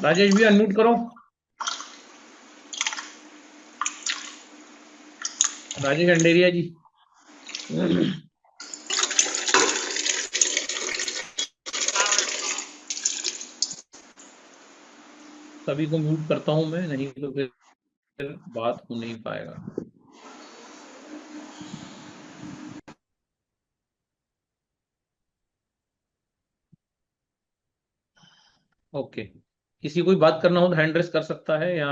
राजेश भी अनम्यूट करो। राजेश अंडेरिया जी। सभी को म्यूट करता हूं मैं, नहीं तो फिर बात हो नहीं पाएगा। ओके, किसी को भी बात करना हो तो हैंड रेस कर सकता है, या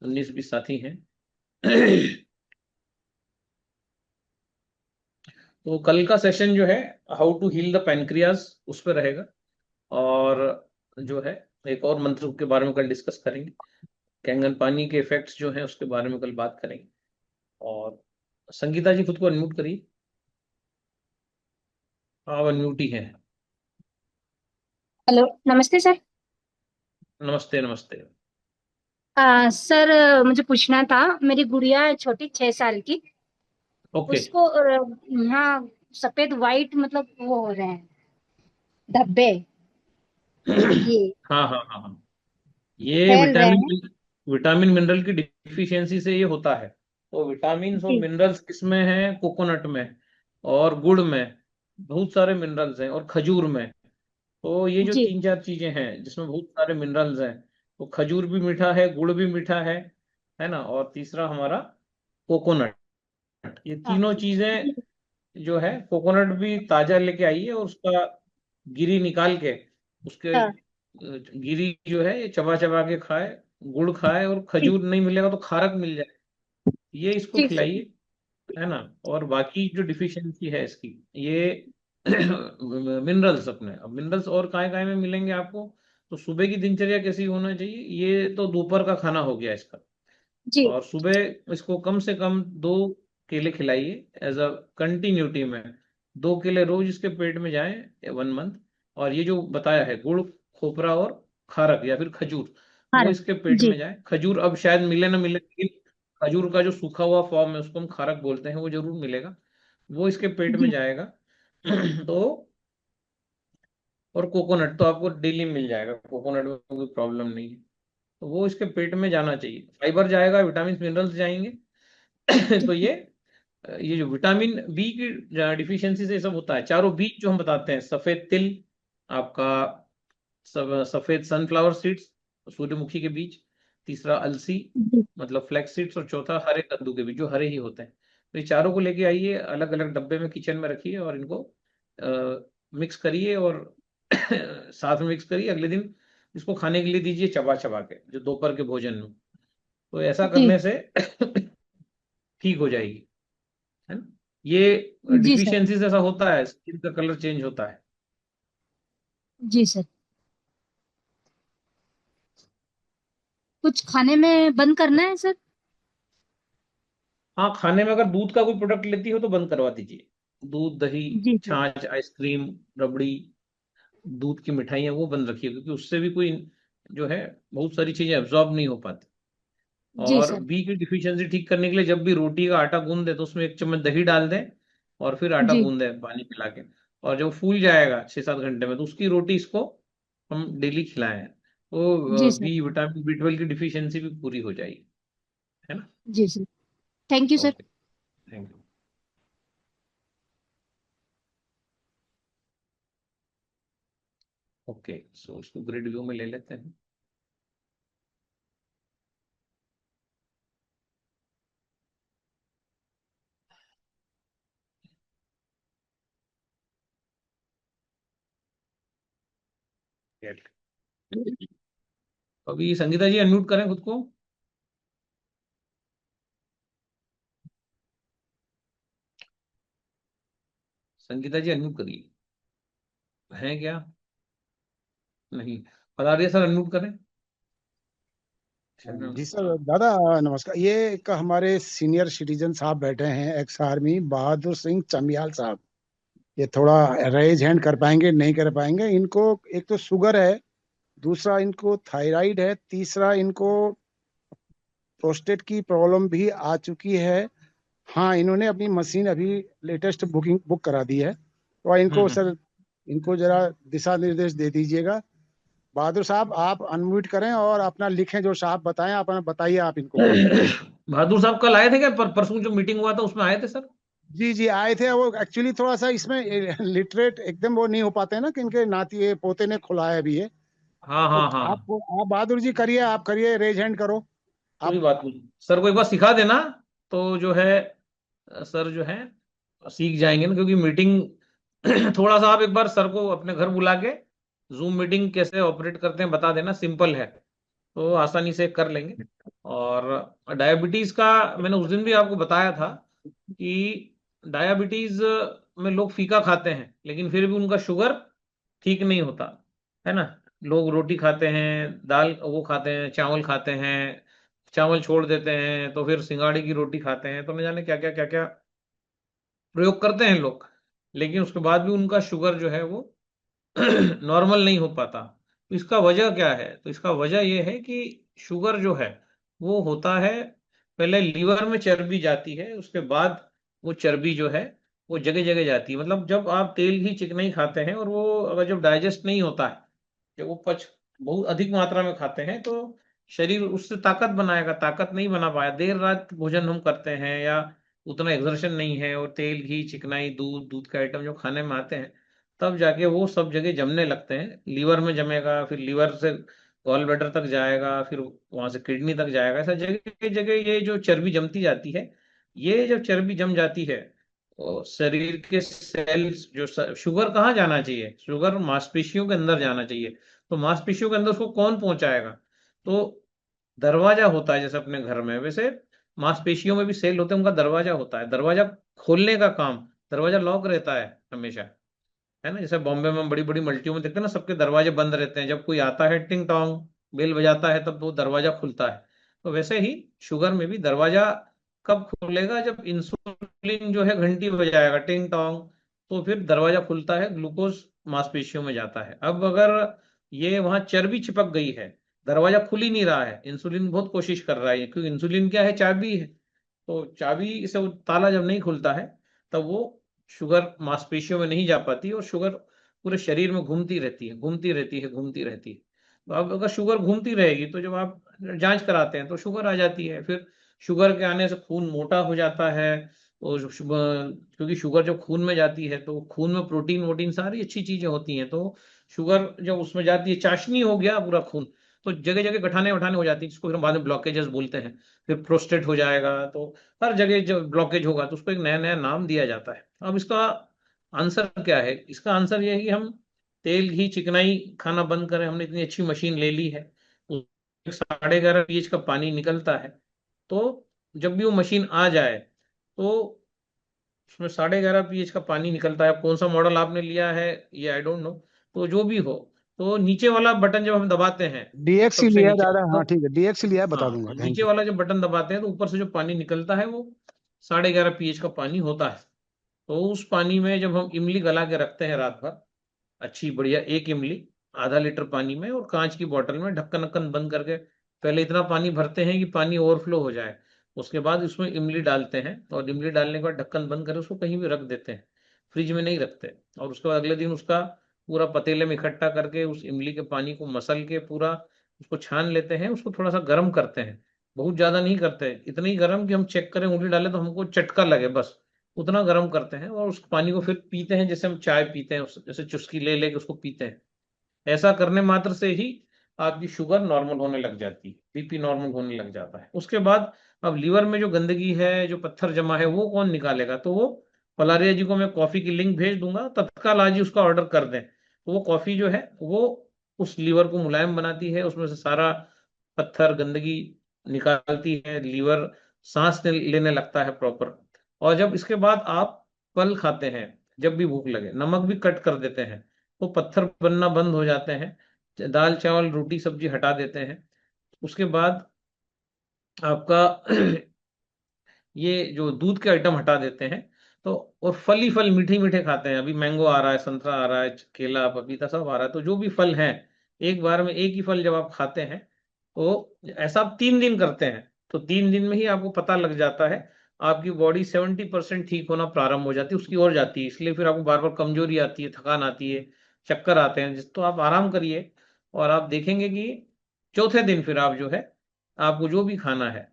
19-20 साथी हैं। तो कल का सेशन जो है, how to heal the pancreas, उस पर रहेगा। और जो है, एक और मंत्र के बारे में कल डिस्कस करेंगे। कैंगन पानी के इफेक्ट्स जो हैं उसके बारे में कल बात करेंगे। और संगीता जी खुद को अनम्यूट करिए। आप अनम्यूट ही हैं। हेलो, नमस्ते सर। नमस्ते नमस्ते। सर, मुझे पूछना था। मेरी गुड़िया है छोटी, 6 साल की। ओके। उसको यहाँ सफेद वाइट मतलब वो हो रहे हैं, धब्बे। ये हाँ हाँ हाँ हाँ, ये फैल रहे विटामिन हैं। विटामिन मिनरल की डिफिशियंसी से ये होता है। तो विटामिन और जी। मिनरल्स किसमें हैं? कोकोनट में और गुड़ में बहुत सारे मिनरल्स हैं, और खजूर में। तो ये जो जी। 3-4 चीजें हैं जिसमें बहुत सारे मिनरल्स हैं, तो खजूर भी मीठा है, गुड़ भी मीठा है ना, और तीसरा हमारा कोकोनट। ये हाँ। तीनों चीजें जी। जो है, कोकोनट भी ताजा लेके आइए और उसका गिरी निकाल के, उसके हाँ। गिरी जो है ये चबा चबा के खाए। गुड़ खाए, और जी। खजूर नहीं मिलेगा तो खारक मिल जाए, ये इसको जी सर। खिलाइए। है ना। और बाकी जो डिफिशियंसी है इसकी, ये मिनरल्स, अपने अब मिनरल्स और काय काय में मिलेंगे आपको। तो सुबह की दिनचर्या कैसी होना चाहिए, ये तो दोपहर का खाना हो गया इसका। जी। और सुबह इसको कम से कम 2 केले खिलाइए, एज अ कंटिन्यूटी में। 2 केले रोज इसके पेट में जाए 1 मंथ। और ये जो बताया है, गुड़, खोपरा और खारक या फिर खजूर, हाँ। वो इसके पेट जी। में जाए। खजूर अब शायद मिले ना मिले, लेकिन खजूर का जो सूखा हुआ फॉर्म है उसको हम खारक बोलते हैं, वो जरूर मिलेगा। वो इसके पेट में जी। जाएगा। तो और कोकोनट तो आपको डेली मिल जाएगा, कोकोनट में कोई प्रॉब्लम नहीं है। तो वो इसके पेट में जाना चाहिए, फाइबर जाएगा, विटामिन मिनरल्स जाएंगे। जी। तो ये जो विटामिन बी की डिफिशियंसी से सब होता है। चारों बीज जो हम बताते हैं, सफेद तिल आपका, सफेद सनफ्लावर सीड्स, सूर्यमुखी के बीज, तीसरा अलसी जी। मतलब फ्लैक्स सीड्स, और चौथा हरे कद्दू के बीज जो हरे ही होते हैं। तो ये चारों को लेके आइए, अलग अलग डब्बे में किचन में रखिए, और इनको मिक्स करिए, और साथ में मिक्स करिए। अगले दिन इसको खाने के लिए दीजिए, चबा चबा के, जो दोपहर के भोजन में। तो ऐसा जी। करने से ठीक हो जाएगी। है ना। ये जी सर। डिफिशियंसी से ऐसा होता है, स्किन का कलर चेंज होता है। जी सर। कुछ खाने में बंद करना है सर? हाँ, खाने में अगर दूध का कोई प्रोडक्ट लेती हो तो बंद करवा दीजिए। दूध, दही, जी सर। छाछ, आइसक्रीम, रबड़ी, दूध की मिठाइयाँ वो बंद रखिए, क्योंकि उससे भी कोई जो है, बहुत सारी चीजें एब्जॉर्ब नहीं हो पाती। जी और सर। बी की डिफिशियंसी ठीक करने के लिए, जब भी रोटी का आटा गूंद दे तो उसमें 1 चम्मच दही डाल दें, और फिर आटा जी। गूंद दें पानी मिला के। और जब फूल जाएगा 6-7 घंटे में, तो उसकी रोटी इसको हम डेली खिलाएं, जी तो सर। विटामिन B12 की डिफिशियंसी भी पूरी हो जाएगी। है ना। जी sir. Thank you sir. Okay, thank you. Okay, so उसको ग्रिड व्यू में ले लेते हैं। अभी संगीता जी अनम्यूट करें खुद को। संगीता जी अनम्यूट करिए। है क्या? नहीं। पधारिए सर, अनम्यूट करें। जी सर, हाँ। दादा नमस्कार। ये एक हमारे सीनियर सिटीजन साहब बैठे हैं, एक्स आर्मी बहादुर सिंह चमियाल साहब। ये थोड़ा रेज हैंड कर पाएंगे नहीं कर पाएंगे? इनको एक तो शुगर है, दूसरा इनको थायराइड है, तीसरा इनको प्रोस्टेट की प्रॉब्लम भी आ चुकी है। हाँ, इन्होंने अपनी मशीन अभी लेटेस्ट बुक करा दी है। तो इनको हम्म। सर, इनको जरा दिशा निर्देश दे दीजिएगा। बहादुर साहब आप अनम्यूट करें और अपना लिखें, जो साहब बताएं अपना बताइए आप इनको। बहादुर साहब कल आए थे क्या? परसों जो मीटिंग हुआ था उसमें आए थे सर? जी जी आए थे। वो एक्चुअली थोड़ा सा इसमें लिटरेट एकदम वो नहीं हो पाते हैं ना, कि इनके नाती पोते ने खुलाया भी है। हाँ तो हाँ हाँ। आप बहादुर जी करिए, आप करिए, रेज हैंड करो कोई आप। बात नहीं सर, को एक बार सिखा देना तो जो है सर जो है सीख जाएंगे ना, क्योंकि मीटिंग थोड़ा सा आप एक बार सर को अपने घर बुला के जूम मीटिंग कैसे ऑपरेट करते हैं बता देना, सिंपल है तो आसानी से कर लेंगे। और डायबिटीज का मैंने उस दिन भी आपको बताया था कि डायबिटीज में लोग फीका खाते हैं लेकिन फिर भी उनका शुगर ठीक नहीं होता है ना। लोग रोटी खाते हैं, दाल वो खाते हैं, चावल खाते हैं, चावल छोड़ देते हैं तो फिर सिंगाड़ी की रोटी खाते हैं, तो न जाने क्या क्या क्या क्या प्रयोग करते हैं लोग, लेकिन उसके बाद भी उनका शुगर जो है वो नॉर्मल नहीं हो पाता। तो इसका वजह क्या है? तो इसका वजह यह है कि शुगर जो है वो होता है, पहले लीवर में चर्बी जाती है, उसके बाद वो चर्बी जो है वो जगह जगह जाती है। मतलब जब आप तेल ही चिकनाई खाते हैं और वो अगर जब डाइजेस्ट नहीं होता है, जब वो पच बहुत अधिक मात्रा में खाते हैं तो शरीर उससे ताकत बनाएगा, ताकत नहीं बना पाया, देर रात भोजन हम करते हैं या उतना एक्सर्शन नहीं है, और तेल घी चिकनाई दूध दूध के आइटम जो खाने में आते हैं तब जाके वो सब जगह जमने लगते हैं। लीवर में जमेगा, फिर लीवर से गॉल ब्लैडर तक जाएगा, फिर वहां से किडनी तक जाएगा। ऐसा जगह जगह ये जो चर्बी जमती जाती है, ये जब चर्बी जम जाती है तो शरीर के सेल्स जो शुगर कहाँ जाना चाहिए? शुगर मांसपेशियों के अंदर जाना चाहिए। तो मांसपेशियों के अंदर उसको कौन पहुंचाएगा? तो दरवाजा होता है, जैसे अपने घर में वैसे मांसपेशियों में भी सेल होते हैं, उनका दरवाजा होता है, दरवाजा खोलने का काम। दरवाजा लॉक रहता है हमेशा, है ना। जैसे बॉम्बे में बड़ी बड़ी मल्टियों में देखते हैं ना, सबके दरवाजे बंद रहते हैं, जब कोई आता है टिंग टोंग बेल बजाता है तब वो दरवाजा खुलता है। तो वैसे ही शुगर में भी दरवाजा कब खुलेगा? जब इंसुलिन जो है घंटी बजाएगा टिंग टोंग, तो फिर दरवाजा खुलता है, ग्लूकोज मांसपेशियों में जाता है। अब अगर ये वहां चर्बी चिपक गई है, दरवाजा खुल ही नहीं रहा है, इंसुलिन बहुत कोशिश कर रहा है, क्योंकि इंसुलिन क्या है? चाबी है। तो चाबी से वो ताला जब नहीं खुलता है तब वो शुगर मांसपेशियों में नहीं जा पाती और शुगर पूरे शरीर में घूमती रहती है, घूमती रहती है, घूमती रहती है। तो अब अगर शुगर घूमती रहेगी तो जब आप जांच कराते हैं तो शुगर आ जाती है, फिर शुगर के आने से खून मोटा हो जाता है। और क्योंकि शुगर जब खून में जाती है तो खून में प्रोटीन वोटीन सारी अच्छी चीजें होती हैं, तो शुगर जब उसमें जाती है, चाशनी हो गया पूरा खून, तो जगह जगह गठाने वठाने हो जाती है, जिसको फिर हम बाद में ब्लॉकेजेस बोलते हैं। फिर प्रोस्टेट हो जाएगा, तो हर जगह जब ब्लॉकेज होगा तो उसको एक नया नया नाम दिया जाता है। अब इसका आंसर क्या है? इसका आंसर ये है कि हम तेल घी चिकनाई खाना बंद करें। हमने इतनी अच्छी मशीन ले ली है, 11.5 pH का पानी निकलता है, तो जब भी वो मशीन आ जाए तो उसमें 11.5 pH का पानी निकलता है। अब कौन सा मॉडल आपने लिया है ये आई डोंट नो, तो जो भी हो, तो नीचे वाला बटन जब हम दबाते हैं, डीएक्स ही सबसे लिया नीचे दादा, वाला, हाँ ठीक है, डीएक्स ही लिया, बता हाँ दूंगा, थैंक नीचे यू। वाला जब बटन दबाते हैं तो ऊपर से जो पानी निकलता है वो 11.5 pH का पानी होता है। तो उस पानी में जब हम इमली गला के रखते हैं रात भर, अच्छी बढ़िया एक इमली आधा लीटर पानी में, और कांच की बोतल में ढक्कन ढक्कन बंद करके पहले इतना पानी भरते हैं कि पानी ओवरफ्लो हो जाए, उसके बाद उसमें इमली डालते हैं, और इमली डालने के बाद ढक्कन बंद करके उसको कहीं भी रख देते हैं, फ्रिज में नहीं रखते। और उसके बाद अगले दिन उसका पूरा पतीले में इकट्ठा करके उस इमली के पानी को मसल के पूरा उसको छान लेते हैं, उसको थोड़ा सा गर्म करते हैं, बहुत ज्यादा नहीं करते, इतना ही गर्म कि हम चेक करें उंगली डालें तो हमको चटका लगे, बस उतना गर्म करते हैं। और उस पानी को फिर पीते हैं जैसे हम चाय पीते हैं, जैसे चुस्की ले लेके उसको पीते हैं। ऐसा करने मात्र से ही आपकी शुगर नॉर्मल होने लग जाती है, बीपी नॉर्मल होने लग जाता है। उसके बाद अब लीवर में जो गंदगी है, जो पत्थर जमा है, वो कौन निकालेगा? तो वो पलारिया जी को मैं कॉफी की लिंक भेज दूंगा, तत्काल आज ही उसका ऑर्डर कर दें, तो वो कॉफी जो है वो उस लीवर को मुलायम बनाती है, उसमें से सारा पत्थर गंदगी निकालती है, लीवर सांस लेने लगता है प्रॉपर। और जब इसके बाद आप फल खाते हैं, जब भी भूख लगे, नमक भी कट कर देते हैं, तो पत्थर बनना बंद हो जाते हैं, दाल चावल रोटी सब्जी हटा देते हैं। उसके बाद आपका ये जो दूध के आइटम हटा देते हैं, तो और फल ही फल मीठे मीठे खाते हैं। अभी मैंगो आ रहा है, संतरा आ रहा है, केला पपीता सब आ रहा है, तो जो भी फल हैं एक बार में एक ही फल जब आप खाते हैं, तो ऐसा आप 3 दिन करते हैं, तो 3 दिन में ही आपको पता लग जाता है, आपकी बॉडी 70% ठीक होना प्रारंभ हो जाती है, उसकी ओर जाती है। इसलिए फिर आपको बार बार कमजोरी आती है, थकान आती है, चक्कर आते हैं, जिस तो आप आराम करिए। और आप देखेंगे कि चौथे दिन फिर आप जो है, आपको जो भी खाना है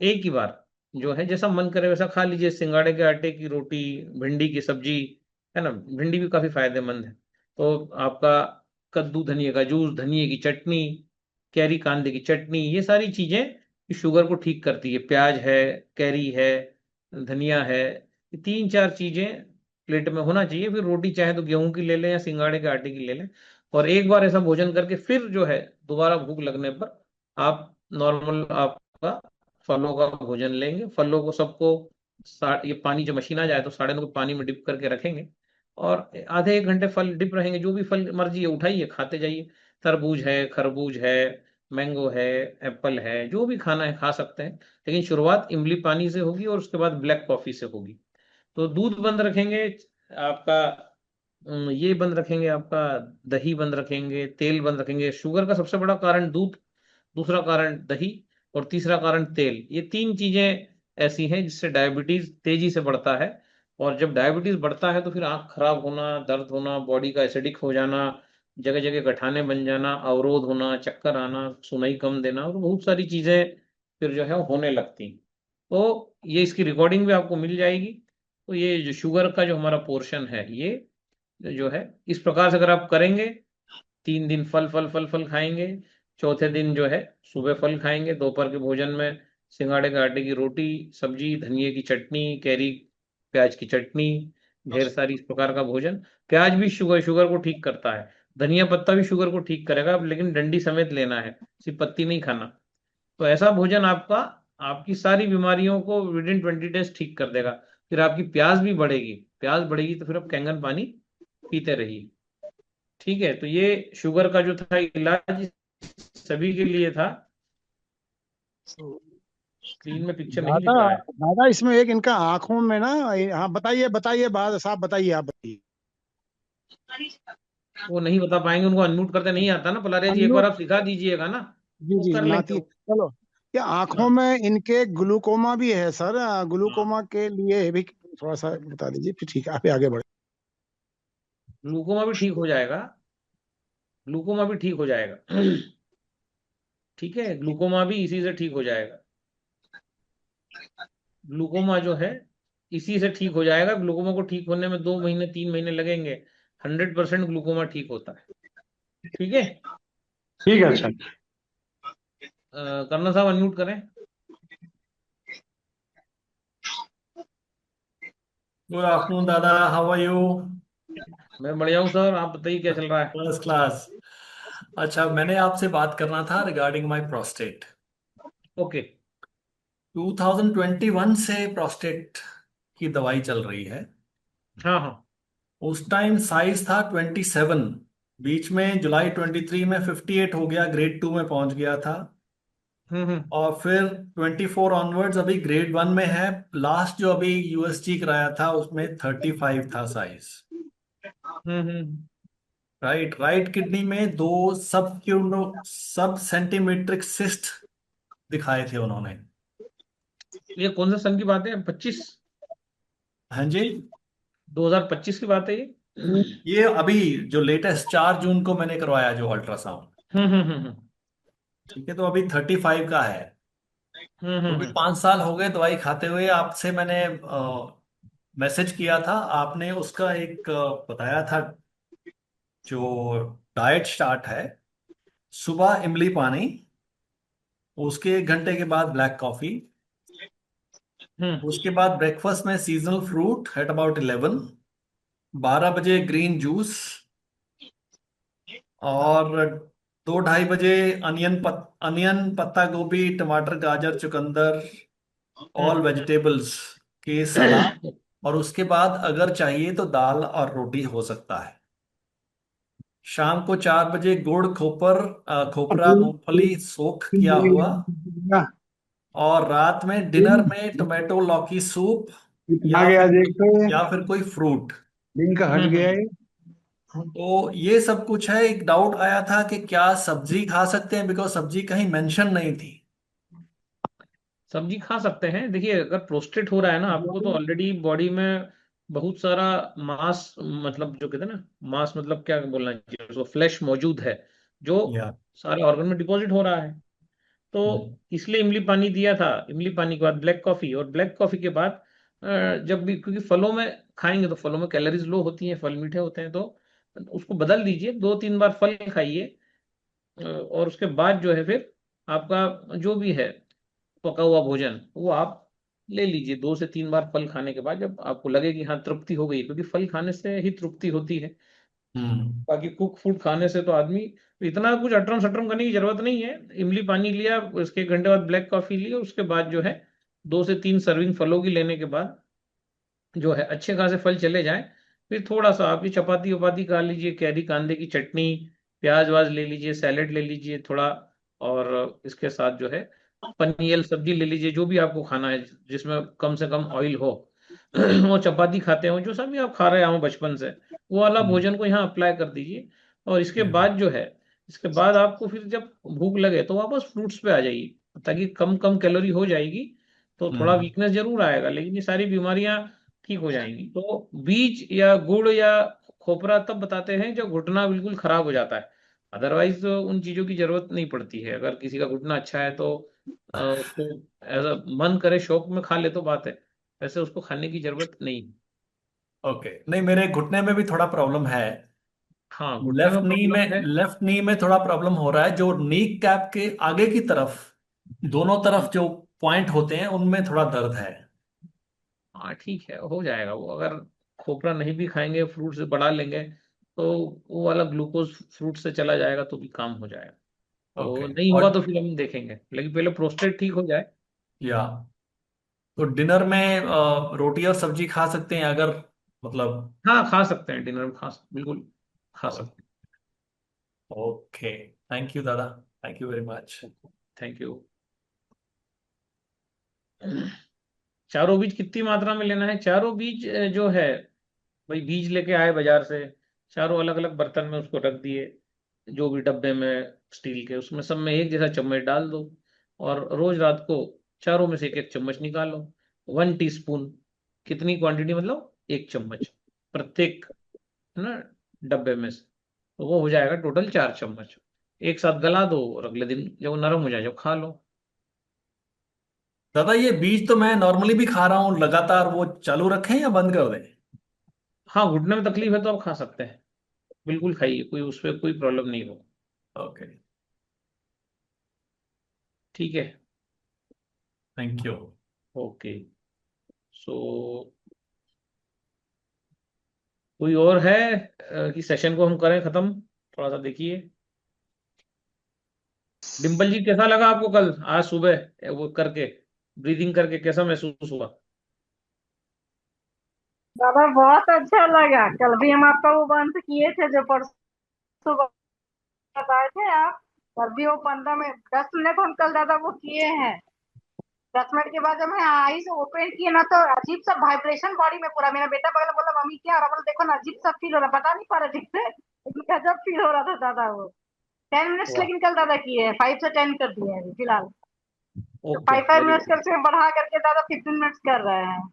एक ही बार जो है जैसा मन करे वैसा खा लीजिए। सिंगाड़े के आटे की रोटी, भिंडी की सब्जी, है ना, भिंडी भी काफी फायदेमंद है। तो आपका कद्दू धनिया का जूस, धनिए की चटनी, कैरी कांदे की चटनी, ये सारी चीजें शुगर को ठीक करती है। प्याज है, कैरी है, धनिया है, ये तीन चार चीजें प्लेट में होना चाहिए। फिर रोटी चाहे तो गेहूं की ले लें या सिंगाड़े के आटे की ले लें। और एक बार ऐसा भोजन करके फिर जो है दोबारा भूख लगने पर आप नॉर्मल आपका फलों का भोजन लेंगे। फलों को सबको ये पानी जब मशीन आ जाए तो 9:30 को पानी में डिप करके रखेंगे, और आधे एक घंटे फल डिप रहेंगे। जो भी फल मर्जी है उठाइए, खाते जाइए। तरबूज है, खरबूज है, मैंगो है, एप्पल है, जो भी खाना है खा सकते हैं। लेकिन शुरुआत इमली पानी से होगी और उसके बाद ब्लैक कॉफी से होगी। तो दूध बंद रखेंगे आपका, ये बंद रखेंगे आपका, दही बंद रखेंगे, तेल बंद रखेंगे। शुगर का सबसे बड़ा कारण दूध, दूसरा कारण दही, और तीसरा कारण तेल। ये तीन चीजें ऐसी हैं जिससे डायबिटीज तेजी से बढ़ता है। और जब डायबिटीज बढ़ता है तो फिर आंख खराब होना, दर्द होना, बॉडी का एसिडिक हो जाना, जगह जगह गठाने बन जाना, अवरोध होना, चक्कर आना, सुनाई कम देना, और बहुत सारी चीजें फिर जो है होने लगती। तो ये इसकी रिकॉर्डिंग भी आपको मिल जाएगी। तो ये जो शुगर का जो हमारा पोर्शन है, ये जो है इस प्रकार से अगर आप करेंगे, 3 दिन फल फल फल फल खाएंगे, चौथे दिन जो है सुबह फल खाएंगे, दोपहर के भोजन में सिंगाड़े के आटे की रोटी, सब्जी, धनिए की चटनी, कैरी प्याज की चटनी, ढेर सारी इस प्रकार का भोजन। प्याज भी शुगर शुगर को ठीक करता है, धनिया पत्ता भी शुगर को ठीक करेगा, लेकिन डंडी समेत लेना है, सिर्फ पत्ती नहीं खाना। तो ऐसा भोजन आपका आपकी सारी बीमारियों को विदिन 20 डेज ठीक कर देगा। फिर आपकी प्यास भी बढ़ेगी, प्यास बढ़ेगी तो फिर आप कैंगन पानी पीते रहिए। ठीक है, तो ये शुगर का जो था इलाज सभी के लिए था। स्क्रीन में पिक्चर नहीं दादा, दिख रहा है। दादा इसमें एक इनका आंखों में ना, हाँ बताइए बताइए, बात साहब बताइए, आप बताइए। वो नहीं बता पाएंगे, उनको अनम्यूट करते नहीं आता ना पलारिया जी, एक बार अनम्यूट, आप सिखा दीजिएगा ना, जी वो जी कर लेंगे नाती, वो। चलो। क्या आंखों हाँ, में इनके ग्लूकोमा भी है सर? हाँ, ग्लूकोमा के लिए भी थोड़ा सा बता दीजिए, फिर ठीक है, आप आगे बढ़े। ग्लूकोमा भी ठीक हो जाएगा, ग्लूकोमा भी ठीक हो जाएगा। ठीक है, ग्लूकोमा भी इसी से ठीक हो जाएगा। ग्लूकोमा जो है इसी से ठीक हो जाएगा। ग्लूकोमा को ठीक होने में 2 महीने 3 महीने लगेंगे। 100% ग्लूकोमा ठीक होता है। ठीक है। ठीक है सर। करना साहब अनम्यूट करें। गुड आफ्टरनून दादा, हाउ आर यू? मैं बढ़िया हूँ सर, आप बताइए क्या चल रहा है। First class. अच्छा, मैंने आपसे बात करना था रिगार्डिंग माय प्रोस्टेट। ओके। 2021 से प्रोस्टेट की दवाई चल रही है। हाँ, हाँ। उस टाइम साइज था 27, बीच में जुलाई 23 में 58 हो गया, ग्रेड 2 में पहुंच गया था। हम्म, हम्म, और फिर 24 ऑनवर्ड्स अभी ग्रेड 1 में है। लास्ट जो अभी यूएसजी कराया था उसमें 35 था साइज। हम्म, हम्म। राइट, राइट किडनी में दो सब सेंटीमेट्रिक सिस्ट दिखाए थे उन्होंने। ये कौन सा सन की बात है, 25? हाँ जी। 2025 की बात है ये? ये अभी जो लेटेस्ट 4 जून को मैंने करवाया जो अल्ट्रासाउंड। हम्म, हम्म, हम्म, ठीक है, तो अभी 35 का है। हम्म, तो भी 5 साल हो गए दवाई खाते हुए। आपसे मैंने मैसेज किया था, आपने उसका एक बताया था जो डाइट स्टार्ट है। सुबह इमली पानी, उसके 1 घंटे के बाद ब्लैक कॉफी, हम्म, उसके बाद ब्रेकफास्ट में सीजनल फ्रूट एट अबाउट 11, 12 बजे ग्रीन जूस, और 2-2:30 बजे अनियन, पत्ता गोभी, टमाटर, गाजर, चुकंदर, ऑल हम्म। वेजिटेबल्स के सलाद। और उसके बाद अगर चाहिए तो दाल और रोटी हो सकता है। शाम को 4 बजे गुड़, खोपरा, मूंगफली सोख किया हुआ। और रात में डिनर में टोमेटो लौकी सूप, आ या गया फिर देखते हैं, या फिर कोई फ्रूट। लिंक हट गया है। तो ये सब कुछ है। एक डाउट आया था कि क्या सब्जी खा सकते हैं, बिकॉज सब्जी कहीं मेंशन नहीं थी। सब्जी खा सकते हैं। देखिए, अगर प्रोस्टेट हो रहा है ना आपको, तो ऑलरेडी बॉडी में बहुत सारा मांस, मतलब जो कहते हैं ना, मांस मतलब क्या बोलना चाहिए उसको, फ्लैश मौजूद है। जो या सारे ऑर्गन में डिपॉजिट हो रहा है। तो इसलिए इमली पानी दिया था। इमली पानी के बाद ब्लैक कॉफी, और ब्लैक कॉफी के बाद जब भी, क्योंकि फलों में खाएंगे तो फलों में कैलोरीज लो होती हैं, फल मीठे होते हैं, तो उसको बदल दीजिए, 2-3 बार फल खाइए। और उसके बाद जो है फिर आपका जो भी है पका हुआ भोजन वो आप ले लीजिए। 2 से 3 बार फल खाने के बाद जब आपको लगे कि हाँ तृप्ति हो गई, क्योंकि फल खाने से ही तृप्ति होती है। हम्म बाकी कुक फूड खाने से तो आदमी, इतना कुछ अटरम सटरम करने की जरूरत नहीं है। इमली पानी लिया, उसके 1 घंटे बाद ब्लैक कॉफी ली, उसके बाद जो है 2 से 3 सर्विंग फलों की लेने के बाद जो है अच्छे खासे फल चले जाएं। फिर थोड़ा सा आप ये चपाती वपाती खा लीजिए, कैरी कांदे की चटनी, प्याज वाज ले लीजिए, सैलेड ले लीजिए थोड़ा, और इसके साथ जो है पनीर सब्जी ले लीजिए, जो भी आपको खाना है जिसमें कम से कम ऑयल हो। वो चपाती खाते हो जो सब भी आप खा रहे हो बचपन से, वो वाला हम्म भोजन को यहाँ अप्लाई कर दीजिए। और इसके हम्म बाद जो है, इसके बाद आपको फिर जब भूख लगे तो वापस फ्रूट्स पे आ जाइए, ताकि कम कम कैलोरी हो जाएगी। तो थोड़ा हम्म वीकनेस जरूर आएगा, लेकिन ये सारी बीमारियां ठीक हो जाएंगी। तो बीज या गुड़ या खोपरा तब बताते हैं जब घुटना बिल्कुल खराब हो जाता है। अदरवाइज तो उन चीजों की जरूरत नहीं पड़ती है। अगर किसी का घुटना अच्छा है तो उसको ऐसा मन करे शौक में खा ले तो बात है, वैसे उसको खाने की जरूरत नहीं। ओके। नहीं, मेरे घुटने में भी थोड़ा प्रॉब्लम है। हाँ, घुटने में प्रॉब्लम है। लेफ्ट नी में थोड़ा प्रॉब्लम हो रहा है, जो नी कैप के आगे की तरफ, दोनों तरफ जो पॉइंट होते हैं उनमें थोड़ा दर्द है। हाँ ठीक है, हो जाएगा वो। अगर खोपरा नहीं भी खाएंगे, फ्रूट से बढ़ा लेंगे, तो वो वाला ग्लूकोज फ्रूट से चला जाएगा तो भी काम हो जाएगा। तो ओके। नहीं और हुआ तो फिर हम देखेंगे, लेकिन पहले प्रोस्टेट ठीक हो जाए। या तो डिनर में रोटी और सब्जी खा सकते हैं अगर, मतलब। हाँ खा सकते हैं, डिनर में बिल्कुल खा सकते ओके। थैंक यू दादा। Thank you very much. हैं। Thank you. चारों बीज कितनी मात्रा में लेना है? चारों बीज जो है, भाई बीज लेके आए बाजार से, चारों अलग अलग बर्तन में उसको रख दिए, जो भी डब्बे में स्टील के, उसमें सब में एक जैसा चम्मच डाल दो। और रोज रात को चारों में से एक एक चम्मच निकालो। 1 टीस्पून, कितनी क्वांटिटी मतलब 1 चम्मच प्रत्येक, है ना, डब्बे में से। तो वो हो जाएगा टोटल 4 चम्मच। एक साथ गला दो और अगले दिन जब वो नरम हो जाए जब खा लो। दादा, ये बीज तो मैं नॉर्मली भी खा रहा हूँ लगातार, वो चालू रखें या बंद कर दें? हाँ, घुटने में तकलीफ है तो आप खा सकते हैं, बिल्कुल खाइए, कोई उस पर कोई प्रॉब्लम नहीं हो। ओके। ठीक है। Thank you. ओके। सो कोई और है कि सेशन को हम करें खत्म? थोड़ा सा देखिए। डिम्पल जी, कैसा लगा आपको कल, आज सुबह वो करके, ब्रीदिंग करके कैसा महसूस हुआ? दादा बहुत अच्छा लगा। कल भी हम आपका वो बंद किए थे जो परसों बताए थे आप। कल भी वो 15 मिनट 10 मिनट हम कल दादा वो किए हैं। 10 मिनट के बाद जब मैं आईज ओपन किए ना, तो अजीब सा वाइब्रेशन बॉडी में पूरा। मेरा बेटा बगल में बोला मम्मी क्या हो रहा है? बोला देखो ना अजीब सा फील हो रहा है, बता नहीं पा रहे ठीक से, लेकिन गजब फील हो रहा था दादा वो। 10 मिनट्स वाह। लेकिन कल दादा किए हैं, 5 से 10 कर दिए हैं अभी फिलहाल। तो okay, five five very minutes good, करके बढ़ा करके दादा 15 मिनट्स कर रहे हैं।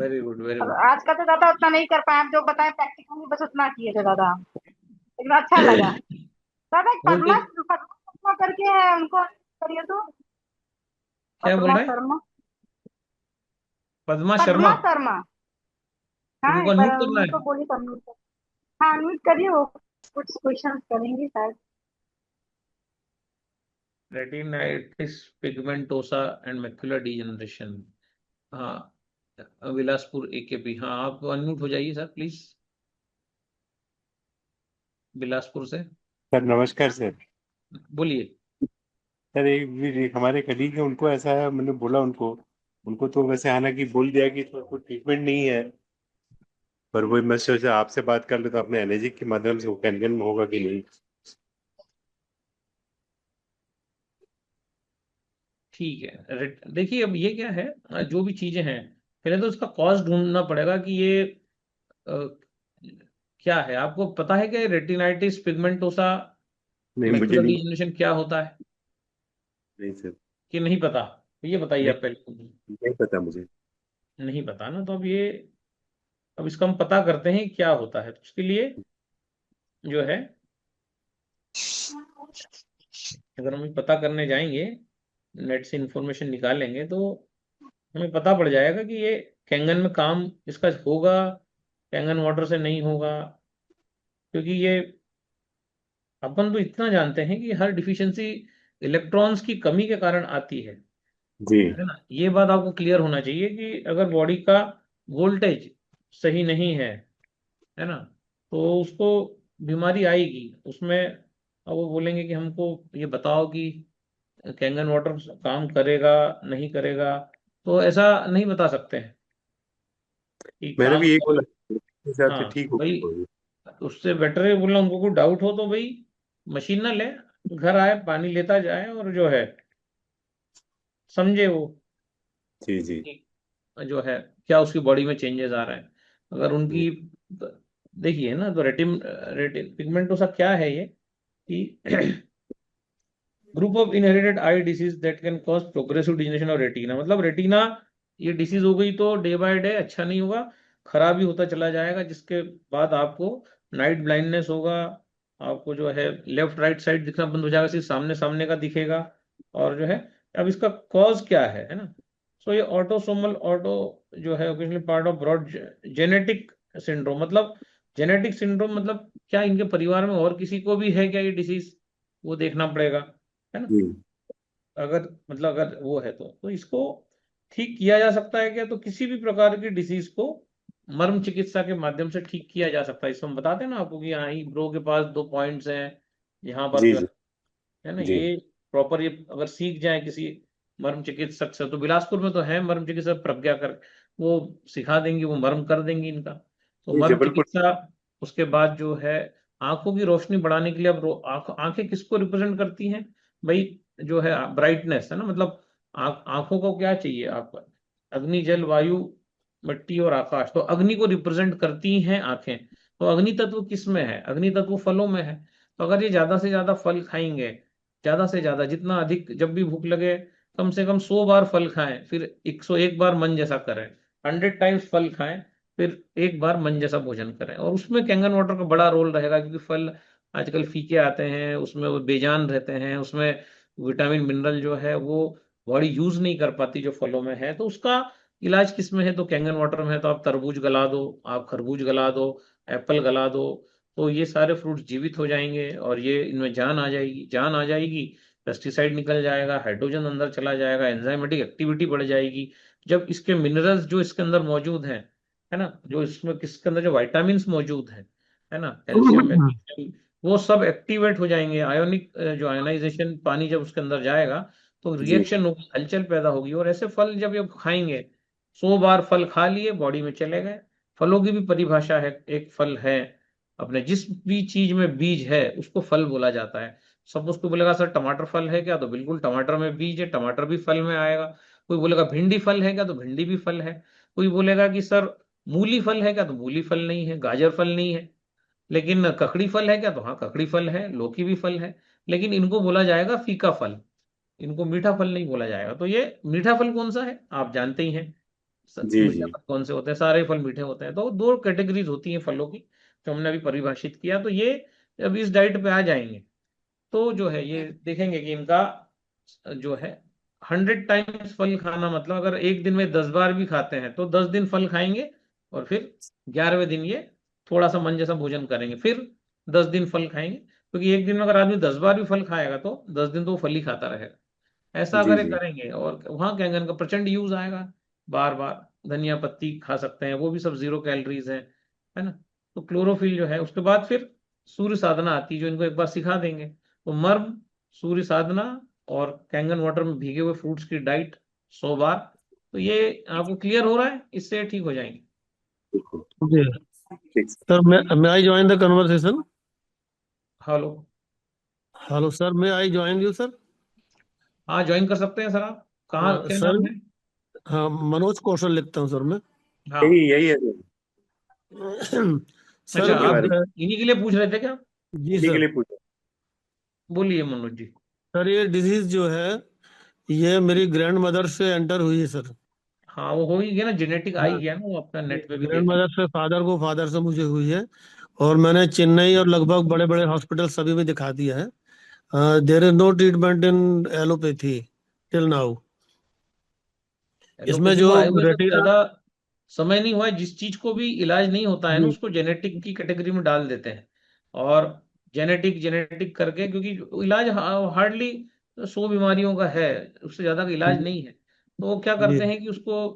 वेरी गुड, वेरी और गुड। आज का तो दादा उतना नहीं कर पाए, आप जो बताए प्रैक्टिकली बस उतना किए थे दादा, लेकिन अच्छा लगा। दादा एक वो पद्मा देख, पद्मा करके है, उनको करिए तो। क्या बोल पद्मा रहे हैं? शर्मा। पद्मा शर्मा? पद्मा शर्मा। हाँ उनको एक बार अनम्यूट करना है। उनको बोलिए तो अनम्यूट कर। हाँ अनम्यूट करिए, वो कुछ क्वेश्चन करेंगे शायद। Retinitis pigmentosa and macular degeneration. हाँ, बिलासपुर AKP। हाँ, आप अनम्यूट हो जाइए सर प्लीज, बिलासपुर से सर नमस्कार सर। बोलिए। सर एक हमारे कलीग है, उनको ऐसा है, मैंने बोला उनको, उनको तो वैसे हालांकि बोल दिया कि इसमें कोई ट्रीटमेंट नहीं है, पर वही मैं सोचा आपसे बात कर ले तो अपने एलर्जी के माध्यम से वो कैंगन में होगा कि नहीं। ठीक है, देखिए अब ये क्या है, जो भी चीजें हैं, पहले तो उसका कॉज ढूंढना पड़ेगा कि ये अ, क्या है। आपको पता है कि रेटिनाइटिस पिगमेंटोसा नहीं, मुझे मैक्युलर नहीं। डिजेनरेशन क्या होता है नहीं सर। कि नहीं पता? तो ये बताइए नहीं, आप पहले मुझे। नहीं पता मुझे। नहीं पता ना, तो अब इसका हम पता करते हैं क्या होता है। तो उसके लिए जो है अगर हम पता करने जाएंगे, नेट से इंफॉर्मेशन निकालेंगे, तो हमें पता पड़ जाएगा कि ये कैंगन में काम इसका होगा, कैंगन वाटर से नहीं होगा। क्योंकि ये अपन तो इतना जानते हैं कि हर डिफिशियंसी इलेक्ट्रॉन्स की कमी के कारण आती जी है ना। ये बात आपको क्लियर होना चाहिए कि अगर बॉडी का वोल्टेज सही नहीं है ना, तो उसको बीमारी आएगी उसमें। अब वो बोलेंगे कि हमको ये बताओ कि कैंगन वाटर काम करेगा नहीं करेगा, तो ऐसा नहीं बता सकते हैं कि मैंने काम भी यही बोला, करे। मेरे हिसाब से हाँ ठीक हो भाई, गई। उससे बेटर है बोलना, उनको कोई डाउट हो तो भाई मशीन ना ले, घर आए पानी लेता जाए और जो है समझे वो जी जी कि जो है क्या उसकी बॉडी में चेंजेस आ रहे हैं। अगर उनकी देखिए ना, तो रेटिन पिगमेंटोसा क्या है ये कि group of inherited I disease that can cause progressive degeneration of retina. मतलब रेटिना ये डिसीज हो गई तो डे बाय डे अच्छा नहीं होगा, खराब ही होता चला जाएगा, जिसके बाद आपको नाइट ब्लाइंडनेस होगा, आपको जो है लेफ्ट राइट साइड दिखना बंद हो जाएगा, सिर्फ सामने सामने का दिखेगा। और जो है, अब इसका कॉज क्या है ना। सो ये ऑटोसोमल ऑटो जो है occasionally part of broad genetic syndrome. मतलब जेनेटिक सिंड्रोम मतलब क्या इनके परिवार में और किसी को भी है क्या ये डिसीज, वो देखना पड़ेगा, है ना। जी अगर मतलब अगर वो है तो इसको ठीक किया जा सकता है क्या, तो किसी भी प्रकार की डिसीज को मर्म चिकित्सा के माध्यम से ठीक किया जा सकता है। इसमें हम बताते हैं ना आपको कि हाँ ही ब्रो के पास 2 पॉइंट्स हैं यहाँ पर जी जो जी है ना, जी ये प्रॉपर ये अगर सीख जाए किसी मर्म चिकित्सक से, तो बिलासपुर में तो है मर्म चिकित्सक प्रज्ञा कर, वो सिखा देंगी, वो मर्म कर देंगी इनका। तो ये मर्म जबलपुर। चिकित्सा, उसके बाद जो है आंखों की रोशनी बढ़ाने के लिए, अब आंखें किसको रिप्रेजेंट करती हैं भाई, जो है ब्राइटनेस है ना। मतलब आंखों को क्या चाहिए आपका, अग्नि जल वायु मिट्टी और आकाश, तो अग्नि को रिप्रेजेंट करती हैं आंखें। तो अग्नि तत्व किस में है, अग्नि तत्व फलों में है। तो अगर ये ज्यादा से ज्यादा फल खाएंगे, ज्यादा से ज्यादा जितना अधिक, जब भी भूख लगे कम से कम 100 बार फल खाएं, फिर 101 बार मन जैसा करें, 100 टाइम्स फल खाएं, फिर एक बार मन जैसा भोजन करें। और उसमें कैंगन वाटर का बड़ा रोल रहेगा, क्योंकि फल आजकल फीके आते हैं, उसमें वो बेजान रहते हैं, उसमें विटामिन मिनरल जो है वो बॉडी यूज नहीं कर पाती जो फलों में है। तो उसका इलाज किस में है, तो कैंगन वाटर में है। तो आप तरबूज गला दो, आप खरबूज गला दो, एप्पल गला दो, तो ये सारे फ्रूट्स जीवित हो जाएंगे और ये इनमें जान आ जाएगी, जान आ जाएगी, पेस्टिसाइड निकल जाएगा, हाइड्रोजन अंदर चला जाएगा, एंजाइमेटिक एक्टिविटी बढ़ जाएगी। जब इसके मिनरल्स जो इसके अंदर मौजूद हैं, है ना, जो इसमें किसके अंदर जो विटामिन मौजूद हैं, है ना, कैल्शियम मैग्नीशियम, वो सब एक्टिवेट हो जाएंगे। आयोनिक जो आयनाइजेशन पानी जब उसके अंदर जाएगा, तो जी रिएक्शन होगी, हलचल पैदा होगी। और ऐसे फल जब ये खाएंगे, 100 बार फल खा लिए, बॉडी में चले गए। फलों की भी परिभाषा है, एक फल है अपने, जिस भी चीज में बीज है उसको फल बोला जाता है। सब उसको बोलेगा सर टमाटर फल है क्या, तो बिल्कुल टमाटर में बीज है, टमाटर भी फल में आएगा। कोई बोलेगा भिंडी फल है क्या, तो भिंडी भी फल है। कोई बोलेगा कि सर मूली फल है क्या, तो मूली फल नहीं है, गाजर फल नहीं है। लेकिन ककड़ी फल है क्या, तो हाँ ककड़ी फल है, लौकी भी फल है। लेकिन इनको बोला जाएगा फीका फल, इनको मीठा फल नहीं बोला जाएगा। तो ये मीठा फल कौन सा है आप जानते ही हैं, जी मीठे जी फल कौन से होते हैं, सारे फल मीठे होते हैं। तो 2 कैटेगरीज होती हैं फलों की, जो हमने अभी परिभाषित किया। तो ये जब इस डाइट पे आ जाएंगे, तो जो है ये देखेंगे कि इनका जो है 100 टाइम्स फल खाना, मतलब अगर एक दिन में 10 बार भी खाते हैं तो 10 दिन फल खाएंगे, और फिर 11वें दिन ये थोड़ा सा मन जैसा भोजन करेंगे, फिर 10 दिन फल खाएंगे। क्योंकि एक दिन में अगर आदमी 10 बार भी फल खाएगा तो 10 दिन तो वो फल ही खाता रहेगा। ऐसा जी अगर ये जी करेंगे, और वहां कैंगन का प्रचंड यूज आएगा, बार बार धनिया पत्ती खा सकते हैं, वो भी सब 0 कैलोरीज है ना। तो क्लोरोफिल जो है, उसके बाद फिर सूर्य साधना आती है, जो इनको एक बार सिखा देंगे। तो मर्म, सूर्य साधना और कैंगन वाटर में भीगे हुए फ्रूट्स की डाइट 100 बार, तो ये आपको क्लियर हो रहा है, इससे ठीक हो जाएंगे। बिल्कुल जी ठीक सर, मैं I join the conversation. Hello. Hello sir, मैं आई ज्वाइन यू सर। हाँ ज्वाइन कर सकते हैं सर, आप कहाँ, क्या सर, नाम है। हाँ मनोज कौशल लिखता हूँ सर मैं। हाँ। यही यही है सर, अच्छा, सर इनके आप बारे में, इन्हीं के लिए पूछ रहे थे क्या। जी इन्हीं के सर। लिए पूछा। बोलिए मनोज जी। सर ये डिजीज जो है, ये मेरी ग्रैंड मदर से एंटर हुई है सर। हाँ वो हो ही गया ना, जेनेटिक आ ही हाँ, गया ना, वो अपना नेट पे भी ग्रैंड देख। मदर से फादर को, फादर से मुझे हुई है। और मैंने चेन्नई और लगभग बड़े बड़े हॉस्पिटल सभी में दिखा दिया है। There is no treatment in allopathy till now. इसमें एलोपैथी जो को आए हुए तो रेटिना, ज्यादा समय नहीं हुआ है। जिस चीज को भी इलाज नहीं होता है ना, जी उसको जेनेटिक की कैटेगरी में डाल देते हैं। और जेनेटिक जेनेटिक करके, क्योंकि इलाज हार्डली 100 बीमारियों का है, उससे ज्यादा का इलाज नहीं है। तो वो क्या जी करते हैं कि उसको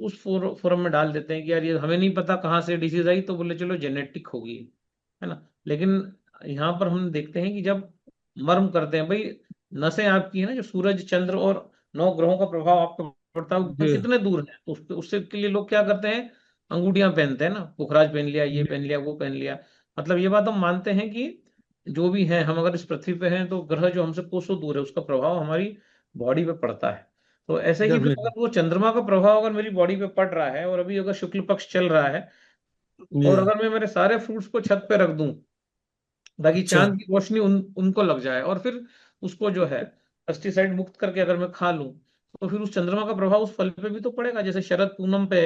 उस फोरम में डाल देते हैं कि यार ये हमें नहीं पता कहाँ से डिसीज आई, तो बोले चलो जेनेटिक होगी, है ना। लेकिन यहाँ पर हम देखते हैं कि जब मर्म करते हैं भाई, नसें आपकी है ना, जो सूरज चंद्र और 9 ग्रहों का प्रभाव आप पे पड़ता है, वो जी कितने दूर है, तो उससे के लिए लोग क्या करते हैं, अंगूठियां पहनते हैं ना, पुखराज पहन लिया, ये जी पहन लिया, वो पहन लिया। मतलब ये बात हम मानते हैं कि जो भी है, हम अगर इस पृथ्वी पे हैं तो ग्रह जो हमसे कोसों दूर है, उसका प्रभाव हमारी बॉडी पे पड़ता है। तो ऐसे ही फिर डेफिनेटली। अगर वो चंद्रमा का प्रभाव अगर मेरी बॉडी पे पड़ रहा है, और अभी अगर शुक्ल पक्ष चल रहा है, जी और अगर मैं मेरे सारे फ्रूट्स को छत पे रख दूं ताकि अच्छा चांद की रोशनी उनको लग जाए, और फिर उसको जो है पेस्टिसाइड मुक्त करके अगर मैं खा लूं, तो फिर उस चंद्रमा का प्रभाव उस फल पे भी तो पड़ेगा। जैसे शरद पूनम पे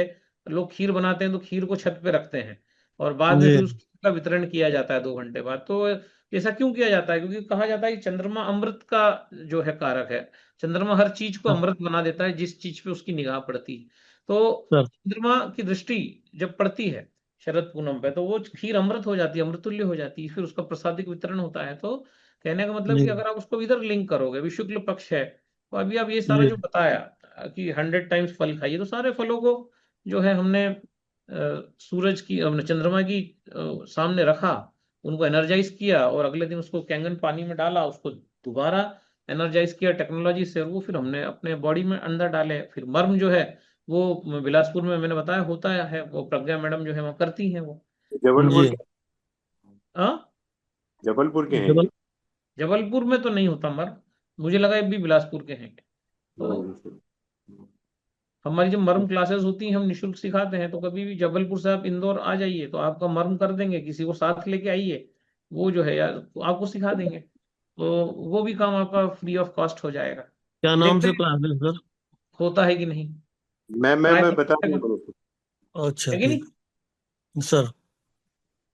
लोग खीर बनाते हैं, तो खीर को छत पे रखते हैं, और बाद में जी फिर उस खीर का वितरण किया जाता है 2 घंटे बाद। तो ऐसा क्यों किया जाता है? क्योंकि कहा जाता है कि चंद्रमा अमृत का जो है कारक है। चंद्रमा हर चीज को अमृत बना देता है जिस चीज पे उसकी निगाह पड़ती है। तो सर चंद्रमा की दृष्टि जब पड़ती है शरद पूनम पे, तो वो खीर अमृत हो जाती है, अमृतुल्य हो जाती है, फिर उसका प्रसादिक वितरण होता है। तो कहने का मतलब जी कि अगर आप उसको इधर लिंक करोगे, अभी शुक्ल पक्ष है, तो अभी आप ये सारा जी जो बताया कि 100 टाइम्स फल खाइए, तो सारे फलों को जो है हमने सूरज की, हमने चंद्रमा की सामने रखा, उनको एनर्जाइज किया, और अगले दिन उसको कैंगन पानी में डाला, उसको दोबारा एनर्जाइज किया टेक्नोलॉजी से, और वो फिर हमने अपने बॉडी में अंदर डाले। फिर मर्म जो है वो बिलासपुर में मैंने बताया होता है, वो प्रज्ञा मैडम जो है वो करती हैं वो। जबलपुर जी के, हाँ, जबलपुर के हैं जबल ये। जबलपुर में तो नहीं होता मर्म, मुझे लगा ये भी बिलासपुर के हैं। तो हाँ, हमारी जब मर्म क्लासेस होती हैं, हम निशुल्क सिखाते हैं, तो कभी भी जबलपुर से आप इंदौर आ जाइए, तो आपका मर्म कर देंगे, किसी को साथ लेके आइए, वो जो है यार तो आपको सिखा देंगे, तो वो भी काम आपका फ्री ऑफ कॉस्ट हो जाएगा। क्या नाम देखते से हैं क्लास है सर? होता है कि नहीं, मैं ट्राई बता करेगा, दूंगा उसको। अच्छा है कि नहीं। ठीक सर।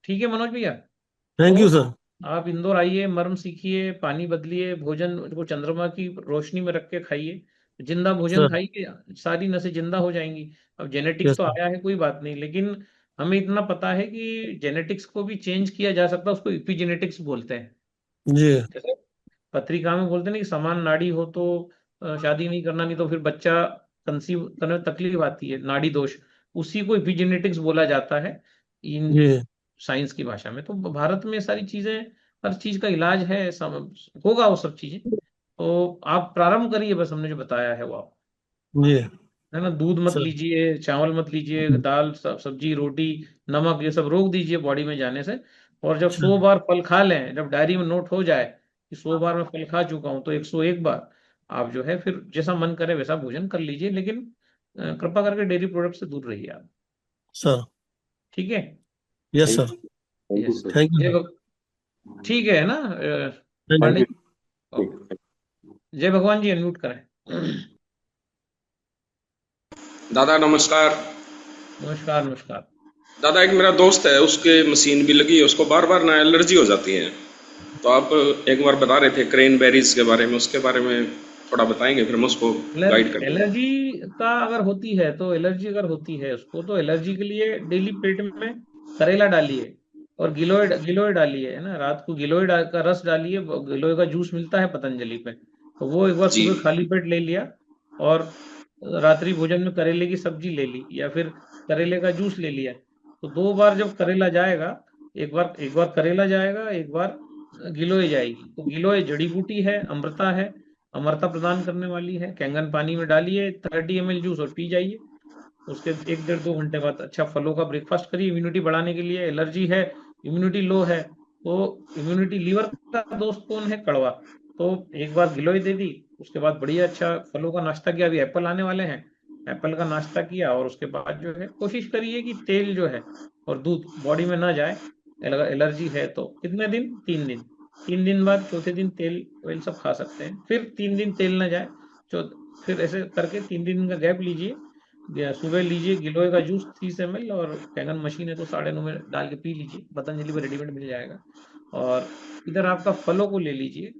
ठीक है मनोज भैया। तो थैंक यू सर। आप इंदौर आइए, मर्म सीखिए, पानी बदलिए, भोजन को चंद्रमा की रोशनी में रख के खाइए, जिंदा भोजन सर खाइए, सारी नसें जिंदा हो जाएंगी। अब जेनेटिक्स यस तो सर। आया है, कोई बात नहीं, लेकिन हमें इतना पता है कि जेनेटिक्स को भी चेंज किया जा सकता है, उसको इपिजेनेटिक्स बोलते हैं। जी जैसे पत्रिका में बोलते हैं ना कि समान नाड़ी हो तो शादी नहीं करना, नहीं तो फिर बच्चा कंसीव करने में तकलीफ आती है, नाड़ी दोष, उसी को इपिजेनेटिक्स बोला जाता है इन जी साइंस की भाषा में। तो भारत में सारी चीजें, हर चीज का इलाज है, होगा वो सब चीजें। तो आप प्रारंभ करिए, बस हमने जो बताया है वो आप, जी है ना, दूध मत सर। लीजिए, चावल मत लीजिए, दाल सब्जी रोटी नमक ये सब रोक दीजिए बॉडी में जाने से। और जब अच्छा 100 बार फल खा लें, जब डायरी में नोट हो जाए कि 100 बार मैं फल खा चुका हूं, तो 101 बार आप जो है फिर जैसा मन करे वैसा भोजन कर लीजिए, लेकिन कृपा करके डेयरी प्रोडक्ट से दूर रहिए आप। सर ठीक है। Yes thank sir. Thank you yes. Sir. Thank you जय सर। ठीक है ना thank thank Pandey you. You. जी। ठीक ओके। है। जय भगवान जी, अनम्यूट करें। दादा नमस्कार। नमस्कार नमस्कार। दादा एक मेरा दोस्त है, उसके मशीन भी लगी है, उसको बार बार ना एलर्जी हो जाती है। तो आप एक बार बता रहे थे क्रेन बेरीज के बारे में, उसके बारे में थोड़ा बताएंगे, फिर मैं उसको गाइड कर दूँ। एलर्जी का अगर होती है, तो एलर्जी अगर होती है उसको, तो एलर्जी के लिए डेली पेट में करेला डालिए, और गिलोय गिलोय डालिए, है ना, रात को गिलोय का रस डालिए, गिलोय का जूस मिलता है पतंजलि पे, तो वो एक बार जी। सुबह खाली पेट ले लिया, और रात्रि भोजन में करेले की सब्जी ले ली, या फिर करेले का जूस ले लिया। तो 2 बार जब करेला जाएगा, एक बार करेला जाएगा, एक बार गिलोय जाएगी। तो गिलोय जड़ी बूटी है, अमृता है, अमरता प्रदान करने वाली है। कैंगन पानी में डालिए 30 ml जूस, और पी जाइए। उसके 1 डेढ़ 2 घंटे बाद अच्छा फलों का ब्रेकफास्ट करिए, इम्यूनिटी बढ़ाने के लिए। एलर्जी है, इम्यूनिटी लो है, तो इम्यूनिटी, लीवर का दोस्त कौन है? कड़वा। तो एक बार गिलोय दे दी, उसके बाद बढ़िया अच्छा फलों का नाश्ता किया, अभी एप्पल आने वाले हैं, एप्पल का नाश्ता किया, और उसके बाद जो है कोशिश करिए कि तेल जो है और दूध बॉडी में ना जाए। एलर्जी है तो कितने दिन? 3 दिन। 3 दिन बाद चौथे दिन तेल ऑयल सब खा सकते हैं, फिर 3 दिन तेल ना जाए, चौ फिर ऐसे करके 3 दिन का गैप लीजिए। सुबह लीजिए गिलोय का जूस 30 ml, और कैंगन मशीन है तो 9:30 में डाल के पी लीजिए, पतंजलि में रेडीमेड मिल जाएगा। और इधर आपका फलों को ले लीजिए,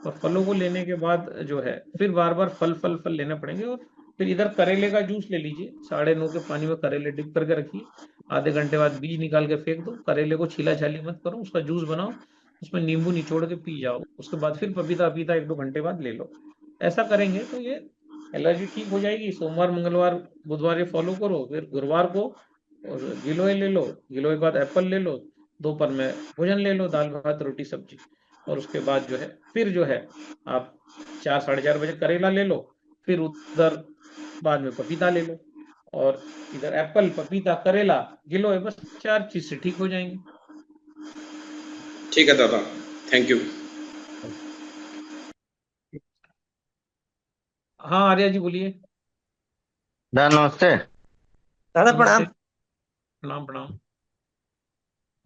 और फलों को लेने के बाद जो है फिर बार बार फल फल फल लेने पड़ेंगे। और फिर इधर करेले का जूस ले लीजिए, 9:30 के पानी में करेले डिप करके रखिए, आधे घंटे बाद बीज निकाल के फेंक दो, करेले को छीला छाली मत करो, उसका जूस बनाओ, उसमें नींबू निचोड़ के पी जाओ, उसके बाद फिर पपीता पपीता 1-2 घंटे बाद ले लो। ऐसा करेंगे तो ये एलर्जी ठीक हो जाएगी। सोमवार मंगलवार बुधवार ये फॉलो करो, फिर गुरुवार को और गिलोय ले लो, गिलोय के बाद एप्पल ले लो, दोपहर में भोजन ले लो, दाल भात रोटी सब्जी, और उसके बाद जो है फिर जो है आप 4-4:30 बजे करेला ले लो, फिर उधर बाद में पपीता ले लो, और इधर एप्पल पपीता करेला गिलोय, बस 4 चीज से ठीक हो जाएंगे। ठीक है दादा, थैंक यू। हाँ आर्या जी बोलिए। दादा नमस्ते। दादा प्रणाम। नमस्ते, प्रणाम प्रणाम।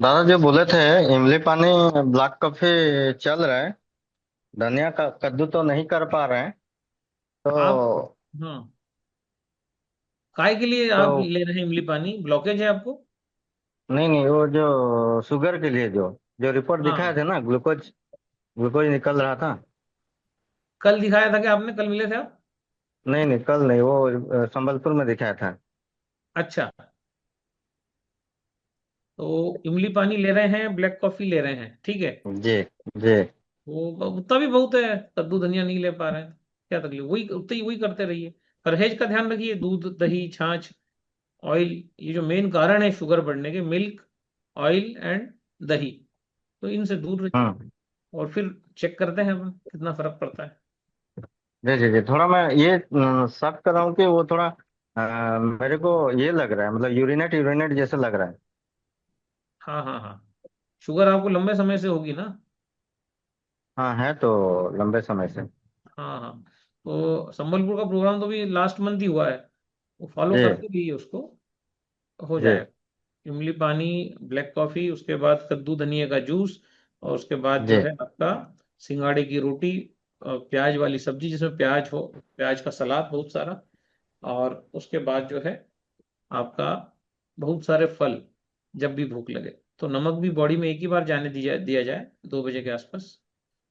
दादा जो बोले थे इमली पानी ब्लैक कॉफी चल रहा है, धनिया का कद्दू तो नहीं कर पा रहे हैं, आप तो हाँ, काय के लिए आप तो ले रहे हैं इमली पानी? ब्लॉकेज है आपको? नहीं नहीं, वो जो शुगर के लिए जो जो रिपोर्ट दिखाए हाँ, थे ना, ग्लूकोज ग्लूकोज निकल रहा था। कल दिखाया था कि आपने, कल मिले थे आप? नहीं नहीं, कल नहीं, वो संबलपुर में दिखाया था। अच्छा, तो इमली पानी ले रहे हैं, ब्लैक कॉफी ले रहे हैं, ठीक है। जी जी। वो उतना भी बहुत है, कद्दू धनिया नहीं ले पा रहे हैं, क्या तकलीफ, वही उतना ही वही करते रहिए। परहेज का ध्यान रखिए, दूध दही छाछ ऑयल, ये जो मेन कारण है शुगर बढ़ने के, मिल्क ऑयल एंड दही, तो इनसे दूर रहिए। हम्म। और फिर चेक करते हैं अपन कितना फर्क पड़ता है। जी जी जी, थोड़ा मैं ये शक कर रहा हूँ कि वो थोड़ा मेरे को ये लग रहा है, मतलब यूरिनेट यूरिनेट जैसे लग रहा है। हाँ हाँ हाँ, शुगर आपको लंबे समय से होगी ना। हाँ, है तो लंबे समय से। हाँ हाँ, तो संबलपुर का प्रोग्राम तो भी लास्ट मंथ ही हुआ है, वो फॉलो जी करते रहिए उसको, हो जी जाएगा। इमली पानी, ब्लैक कॉफी, उसके बाद कद्दू धनिया का जूस, और उसके बाद जो जी है आपका सिंगाड़े की रोटी, प्याज वाली सब्जी जिसमें प्याज हो, प्याज का सलाद बहुत सारा, और उसके बाद जो है आपका बहुत सारे फल। जब भी भूख लगे तो नमक भी बॉडी में एक ही बार जाने दिया जाए 2 बजे के आसपास,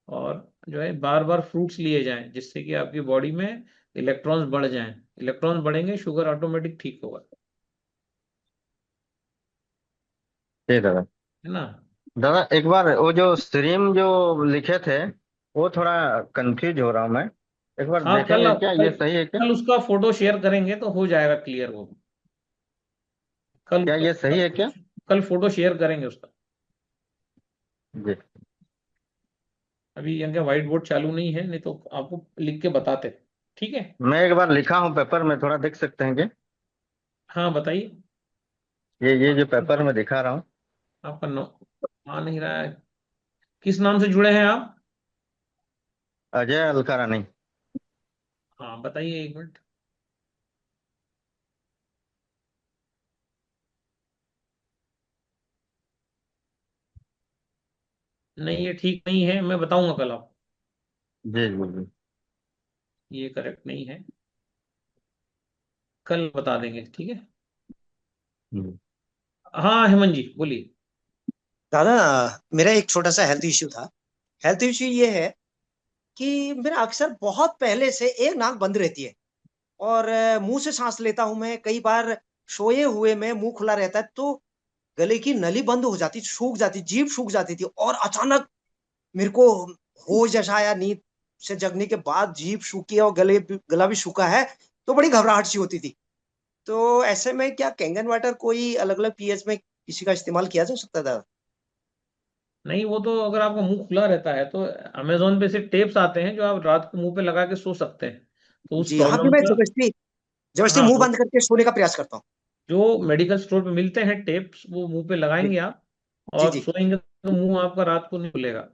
और जो है बार बार फ्रूट्स लिए जाएं, जिससे कि आपकी बॉडी में इलेक्ट्रॉन्स बढ़ जाएं, इलेक्ट्रॉन्स बढ़ेंगे शुगर ऑटोमेटिक ठीक होगा, जी दादा। है ना। दादा एक बार वो जो स्ट्रीम जो लिखे थे, वो थोड़ा कंफ्यूज हो रहा हूँ मैं। एक बार हाँ, देखेंगे क्या, ये सही है क्या? कल उसका फोटो शेयर करेंगे तो हो जाएगा क्लियर वो। कल क्या ये सही है क्या? कल फोटो शेयर करेंगे उसका। जी। अभी यहाँ व्हाइट बोर्ड चालू नहीं है, नहीं तो आपको लिख के बताते, ठीक है। मैं एक बार लिखा हूँ पेपर में, थोड़ा देख सकते हैं क्या? हाँ बताइए। ये जो पेपर आप, में दिखा रहा हूँ। आपका आ नहीं रहा है, किस नाम से जुड़े हैं आप? अजय अलकारानी। हाँ बताइए, 1 मिनट। नहीं ये ठीक नहीं है, मैं बताऊंगा कल आपको, जी जी जी। ये करेक्ट नहीं है, कल बता देंगे, ठीक है। हम्म। हाँ हेमंत जी बोलिए। दादा मेरा एक छोटा सा हेल्थ इश्यू था। हेल्थ इश्यू ये है कि मेरा अक्सर बहुत पहले से एक नाक बंद रहती है, और मुंह से सांस लेता हूं मैं। कई बार सोए हुए में मुंह खुला रहता है तो गले की नली बंद हो जाती, सूख जाती, जीभ सूख जाती थी, और अचानक मेरे को होश जैसा आया। नींद से जगने के बाद जीभ सूखी है और गला भी सूखा है, तो बड़ी घबराहट सी होती थी। तो ऐसे में क्या कैंगन वाटर कोई अलग अलग पीएच में किसी का इस्तेमाल किया जा सकता है दादा? नहीं, वो तो अगर आपका मुंह खुला रहता है तो अमेजोन पे से टेप्स आते हैं जो आप रात को मुंह पे लगा के सो सकते हैं, तो उस जी हाँ, फिर प्रॉब्लम मैं का। जबरदस्ती जबरदस्ती हाँ, मुंह तो बंद करके सोने का प्रयास करता हूँ। जो मेडिकल स्टोर पे मिलते हैं टेप्स, वो मुंह पे जी लगाएंगे आप, जी और जी सोएंगे तो मुंह आपका रात को नहीं खुलेगा,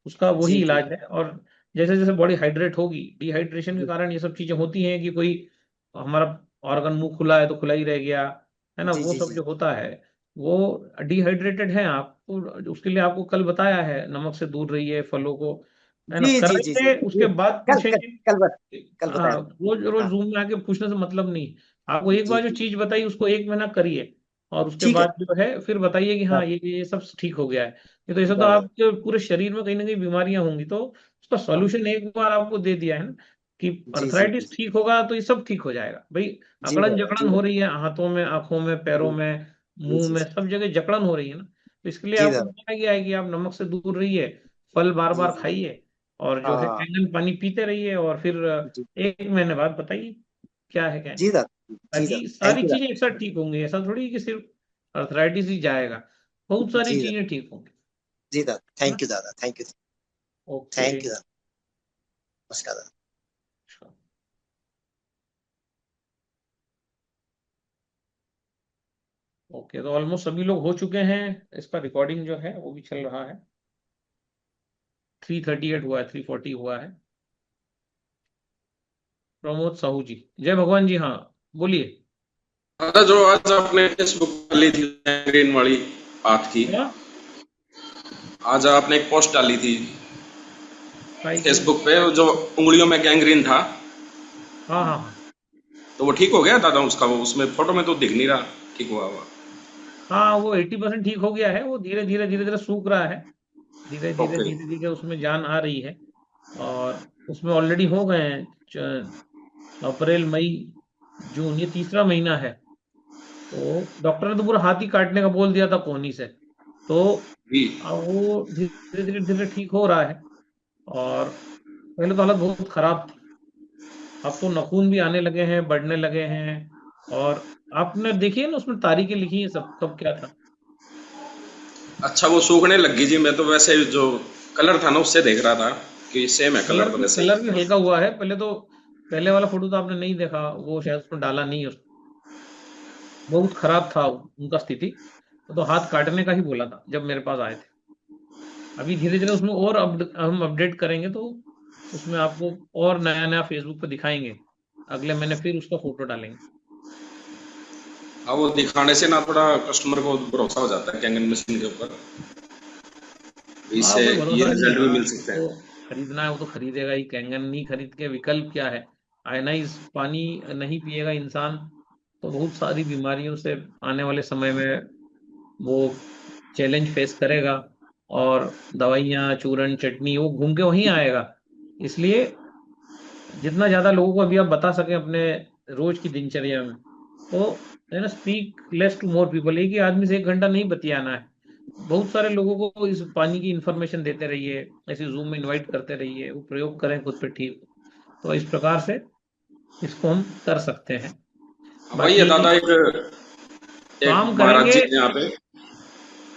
उसका वही जी जी इलाज है। और जैसे जैसे बॉडी हाइड्रेट होगी, डिहाइड्रेशन के कारण ये सब चीजें होती हैं कि कोई हमारा ऑर्गन मुंह खुला है तो खुला ही रह गया, है ना, जी वो जी सब जी जो होता है, वो डिहाइड्रेटेड है आप, तो उसके लिए आपको कल बताया है नमक से दूर रहिए, फलों को, है ना, जी जी जी जी करेंगे उसके ये बाद कल कल पूछेंगे। कल बत, कल हाँ, बताया रोज रोज था। हाँ जूम में आके पूछने से मतलब नहीं, आपको एक जी बार जो जी चीज बताई उसको 1 महीना करिए, और उसके ठीक है। बाद जो है फिर बताइए कि हाँ, हाँ ये सब ठीक हो गया है। नहीं तो ऐसा तो हाँ, आपके पूरे शरीर में कहीं ना कहीं बीमारियां होंगी, तो उसका सॉल्यूशन एक बार आपको दे दिया है ना कि जी जी जी अर्थराइटिस जी ठीक होगा तो ये सब ठीक हो जाएगा भाई। जी अकड़न दादा, जकड़न जी हो दादा, रही है हाथों में, आंखों में, पैरों जी में, जी मुंह जी में, जी सब जगह जकड़न हो रही है ना, तो इसके लिए जी आपको दादा, बताया गया है कि आप नमक से दूर रहिए, फल बार जी बार जी, खाइए, और जो है हाँ कैंगन पानी पीते रहिए, और फिर जी 1 महीने बाद बताइए क्या है क्या नहीं। जी दादा, जी ताकि दादा, थैंक सारी यू चीजें दादा, एक साथ ठीक होंगी, ऐसा थोड़ी कि सिर्फ अर्थराइटिस ही जाएगा, बहुत सारी जी दादा, चीजें ठीक होंगी, जी दादा, है ना। थैंक यू दादा, ओके। थैंक यू दादा, नमस्कार दादा। ओके, तो ऑलमोस्ट सभी लोग हो चुके हैं, इसका रिकॉर्डिंग जो है वो भी चल रहा है। 338 हुआ है, 340 हुआ है। प्रमोद साहू जी, जय भगवान जी, हाँ बोलिए। दादा जो आज आपने फेसबुक डाली थी ग्रीन वाली बात की, क्या आज आपने एक पोस्ट डाली थी काय की? फेसबुक पे, जो उंगलियों में गैंग्रीन था, हाँ हाँ हाँ तो वो ठीक हो गया दादा उसका? वो उसमें फोटो में तो दिख नहीं रहा ठीक हुआ हुआ। हाँ, वो 80% ठीक हो गया है, वो धीरे धीरे धीरे धीरे सूख रहा है, धीरे धीरे ओके। धीरे धीरे उसमें जान आ रही है। और उसमें ऑलरेडी हो गए हैं अप्रैल, मई, जून, ये तीसरा महीना है। तो डॉक्टर ने तो पूरा हाथ ही काटने का बोल दिया था कोहनी से। तो जी। अब वो धीरे धीरे धीरे ठीक हो रहा है। और पहले तो हालत बहुत खराब थी, अब तो नाखून भी आने लगे हैं, बढ़ने लगे हैं। और आपने देखी है ना उसमें तारीखें लिखी है सब, कब क्या था। अच्छा, वो सूखने लगी जी। मैं तो वैसे जो कलर था ना उससे देख रहा था कि सेम है कलर, कलर तो भी वैसे ही। कलर भी हल्का हुआ है। पहले तो, पहले वाला फोटो तो आपने नहीं देखा, वो शायद उसमें डाला नहीं है बहुत खराब था उनका स्थिति। तो हाथ काटने का ही बोला था जब मेरे पास आए थे। अभी धीरे धीरे उसमें और हम अपडेट करेंगे, तो उसमें आपको और नया नया फेसबुक पे दिखाएंगे। अगले महीने फिर उसका फोटो डालेंगे। हाँ, वो दिखाने से ना थोड़ा कस्टमर को भरोसा हो जाता है कैंगन मशीन के ऊपर, हाँ, इससे कोई ये भरोसा नहीं है, रिजल्ट भी हाँ मिल सकते उसको हैं। खरीदना है वो तो खरीदेगा ही, कैंगन नहीं खरीद के विकल्प क्या है। आयनाइज पानी नहीं पिएगा इंसान तो बहुत सारी बीमारियों से आने वाले समय में वो चैलेंज फेस करेगा। और दवाइयाँ, चूरन, चटनी, वो घूम के वहीं आएगा। इसलिए जितना ज्यादा लोगों को अभी आप बता सकें अपने रोज की दिनचर्या में, तो है ना, speak less to more people. एक ही आदमी से 1 घंटा नहीं बतियाना है, बहुत सारे लोगों को इस पानी की इंफॉर्मेशन देते रहिए, ऐसे जूम में इनवाइट करते रहिए, वो प्रयोग करें खुद पे, ठीक। तो इस प्रकार से इसको हम कर सकते हैं। वही है बाकी दादा, एक एक काम महाराज करेंगे जी हैं यहाँ पे।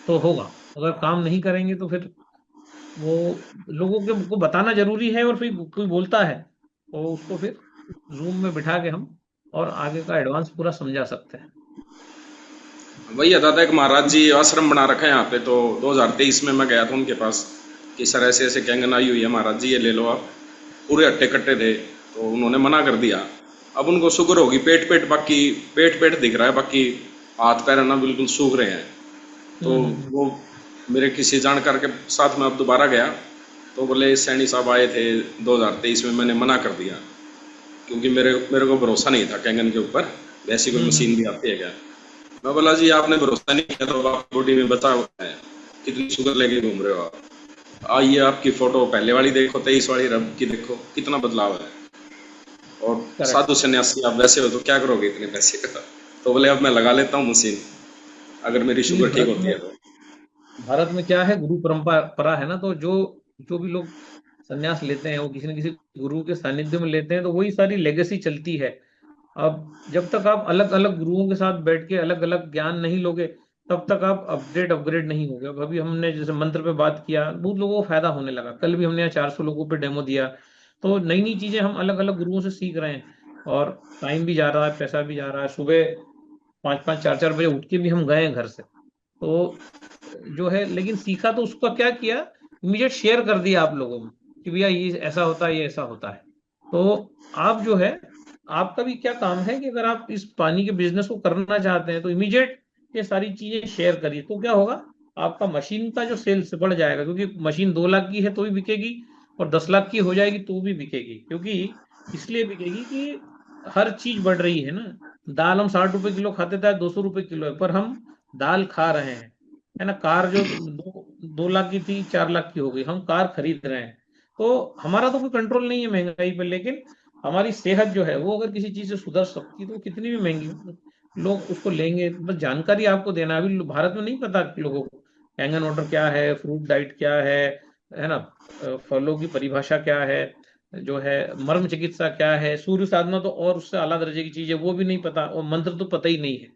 तो होगा, अगर काम नहीं करेंगे तो फिर वो लोगों के को बताना जरूरी है। और फिर कोई बोलता है तो उसको फिर जूम में बिठा के हम और आगे का एडवांस पूरा समझा सकते हैं। वही है दादा, एक महाराज जी आश्रम बना रखा है यहाँ पे, तो 2023 में मैं गया था उनके पास कि सर ऐसे ऐसे कैंगन आई हुई है महाराज जी, ये ले लो आप। पूरे अट्टे कट्टे थे, तो उन्होंने मना कर दिया। अब उनको शुगर होगी, पेट पेट बाकी, पेट पेट दिख रहा है, बाकी हाथ पैर है ना बिल्कुल सूख रहे हैं। तो हम्म। वो मेरे किसी जानकार के साथ में अब दोबारा गया, तो बोले सैनी साहब आए थे 2023 में, मैंने मना कर दिया क्योंकि मेरे मेरे को भरोसा नहीं था कैंगन के ऊपर, ऐसी कोई मशीन भी आती है क्या। मैं बोला जी आपने भरोसा नहीं किया तो आप बॉडी में बचा हुआ है, कितनी शुगर लेके घूम रहे हो आप। आइए आपकी फोटो पहले वाली देखो, 23 वाली, रब की देखो कितना बदलाव है। और करेक्ट। साधु सन्यासी आप वैसे हो तो क्या करोगे इतने पैसे का। तो बोले अब मैं लगा लेता हूँ मशीन, अगर मेरी शुगर ठीक होती है तो। भारत में क्या है, गुरु परंपरा है ना, तो जो जो भी लोग संन्यास लेते हैं वो किसी न किसी गुरु के सानिध्य में लेते हैं, तो वही सारी लेगेसी चलती है। अब जब तक आप अलग अलग गुरुओं के साथ बैठ के अलग अलग ज्ञान नहीं लोगे, तब तक आप अपग्रेड नहीं होगे। अब अभी हमने जैसे मंत्र पे बात किया, बहुत लोगों को फायदा होने लगा। कल भी हमने यहाँ 400 लोगों पे डेमो दिया। तो नई नई चीजें हम अलग अलग गुरुओं से सीख रहे हैं, और टाइम भी जा रहा है, पैसा भी जा रहा है। सुबह 5-5, 4-4 बजे उठ के भी हम गए हैं घर से। तो जो है, लेकिन सीखा तो उसका क्या किया, इमीडिएट शेयर कर दिया आप लोगों में कि भैया ये ऐसा होता है, ये ऐसा होता है। तो आप जो है, आपका भी क्या काम है कि अगर आप इस पानी के बिजनेस को करना चाहते हैं तो इमीडिएट ये सारी चीजें शेयर करिए। तो क्या होगा, आपका मशीन का जो सेल्स बढ़ जाएगा, क्योंकि मशीन 2 लाख की है तो भी बिकेगी, और 10 लाख की हो जाएगी तो भी बिकेगी। क्योंकि इसलिए बिकेगी कि हर चीज बढ़ रही है ना। दाल हम 60 रुपए किलो खाते थे, 200 रुपए किलो है, पर हम दाल खा रहे हैं, है ना। कार जो 2 लाख की थी 4 लाख की हो गई, हम कार खरीद रहे हैं। तो हमारा तो कोई कंट्रोल नहीं है महंगाई पर, लेकिन हमारी सेहत जो है वो अगर किसी चीज से सुधर सकती है तो कितनी भी महंगी हो, लोग उसको लेंगे। बस जानकारी आपको देना है। अभी भारत में नहीं पता लोगों को हैंगन वाटर क्या है, फ्रूट डाइट क्या है ना, फलों की परिभाषा क्या है, जो है मर्म चिकित्सा क्या है, सूर्य साधना तो और उससे आला दर्जे की चीज है, वो भी नहीं पता, और मंत्र तो पता ही नहीं है।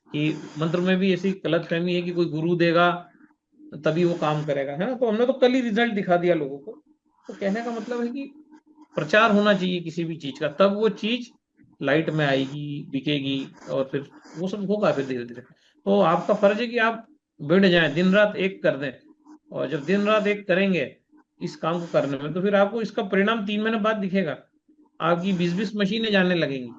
कि मंत्र में भी ऐसी गलतफहमी है कि कोई गुरु देगा तभी वो काम करेगा, है ना। तो हमने तो कल ही रिजल्ट दिखा दिया लोगों को। तो कहने का मतलब है कि प्रचार होना चाहिए किसी भी चीज का, तब वो चीज लाइट में आएगी, बिकेगी, और फिर वो सब होगा फिर धीरे धीरे। तो आपका फर्ज है कि आप भिड़ जाएं, दिन रात एक कर दें। और जब दिन रात एक करेंगे इस काम को करने में, तो फिर आपको इसका परिणाम 3 महीने बाद दिखेगा। आपकी 20-20 मशीनें जाने लगेंगी।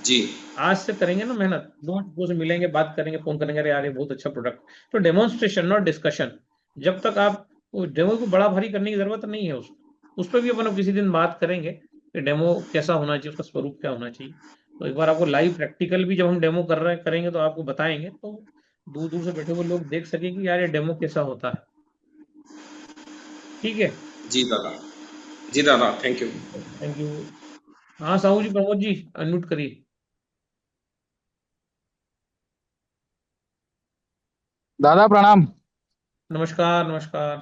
जी आज से करेंगे ना मेहनत, दोस्तों से मिलेंगे, बात करेंगे, फोन करेंगे, अरे यार ये बहुत अच्छा प्रोडक्ट। तो डेमोन्स्ट्रेशन नॉट डिस्कशन। जब तक आप वो डेमो को बड़ा भारी करने की जरूरत नहीं है, उस पर भी अपन किसी दिन बात करेंगे कि डेमो कैसा होना चाहिए, उसका स्वरूप क्या होना चाहिए। तो एक बार आपको लाइव प्रैक्टिकल भी जब हम डेमो कर रहे करेंगे तो आपको बताएंगे, तो दूर दूर से बैठे हुए लोग देख सकेंगे कि यार ये डेमो कैसा होता है। ठीक है। जी दादा, जी दादा, थैंक यू। Thank you. हाँ साहू जी, प्रमोद जी अनम्यूट करिए। दादा प्रणाम। नमस्कार नमस्कार।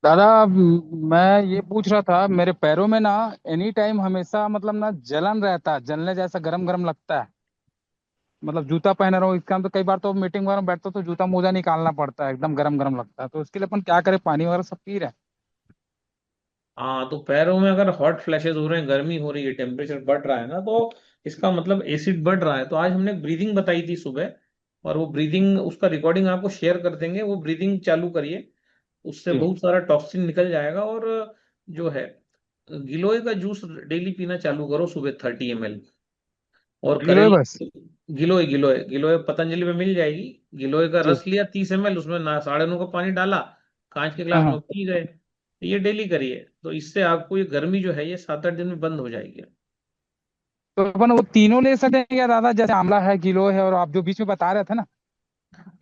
दादा मैं ये पूछ रहा था, मेरे पैरों में ना एनी टाइम हमेशा मतलब ना जलन रहता है, जलने जैसा गरम गरम लगता है। मतलब जूता पहन रहा हूँ इसका तो कई बार तो मीटिंग वगैरह में बैठता हूँ तो जूता मोजा निकालना पड़ता है, एकदम गरम गरम लगता है। तो इसके लिए अपन क्या करें, पानी वगैरह सब पी रहे हैं? हाँ, तो पैरों में अगर हॉट फ्लैशेस हो रहे हैं, गर्मी हो रही है, टेम्परेचर बढ़ रहा है ना, तो इसका मतलब एसिड बढ़ रहा है। तो आज हमने ब्रीदिंग बताई थी सुबह, और वो ब्रीदिंग उसका रिकॉर्डिंग आपको शेयर कर देंगे। वो ब्रीदिंग चालू करिए, उससे जी। बहुत सारा टॉक्सिन निकल जाएगा। और जो है गिलोय का जूस डेली पीना चालू करो सुबह, 30 ml। और गिलोय करेला, बस? गिलोय गिलोय गिलोय पतंजलि में मिल जाएगी। गिलोय का जी। रस लिया 30 ml, उसमें ना 9.5 का पानी डाला, कांच के हाँ गिलास हाँ। में पी गए। तो ये डेली करिए, तो इससे आपको ये गर्मी जो है ये 7-8 दिन में बंद हो जाएगी। तो अपन वो तीनों ले सकते हैं क्या दादा, जैसे आंवला है, गिलोय है, और आप जो बीच में बता रहे थे ना,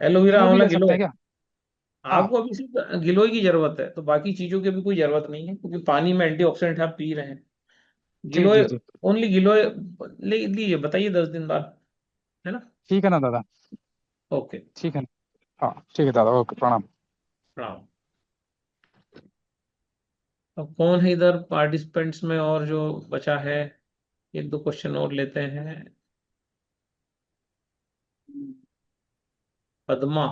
एलोवेरा, तीनों भी आंवला, ले सकते गिलोय। हैं क्या? हाँ। आपको अभी सिर्फ गिलोय की जरूरत है, तो बाकी चीजों की भी कोई जरूरत नहीं है, क्योंकि पानी में एंटीऑक्सीडेंट आप पी रहे हैं। जी गिलोय, जी जी। ओनली गिलोय ले लीजिए, बताइए 10 दिन बाद, है ना। ठीक है ना दादा? ओके। ठीक है ना? हाँ ठीक है दादा, ओके प्रणाम। प्रणाम। अब कौन है इधर पार्टिसिपेंट्स में और जो बचा है, एक दो क्वेश्चन और लेते हैं। पद्मा,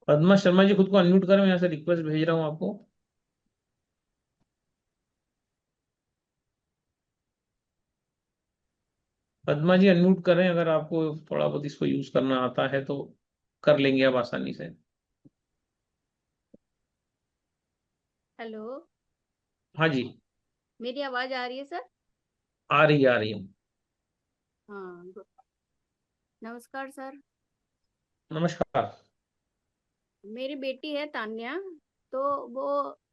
पद्मा शर्मा जी खुद को अनम्यूट करें, मैं यहाँ से रिक्वेस्ट भेज रहा हूँ आपको। पद्मा जी अनम्यूट करें, अगर आपको थोड़ा बहुत इसको यूज करना आता है तो कर लेंगे आप आसानी से। हेलो। हाँ जी, मेरी आवाज आ रही है सर? आ रही है, आ रही है। हाँ नमस्कार सर। नमस्कार। मेरी बेटी है तान्या, तो वो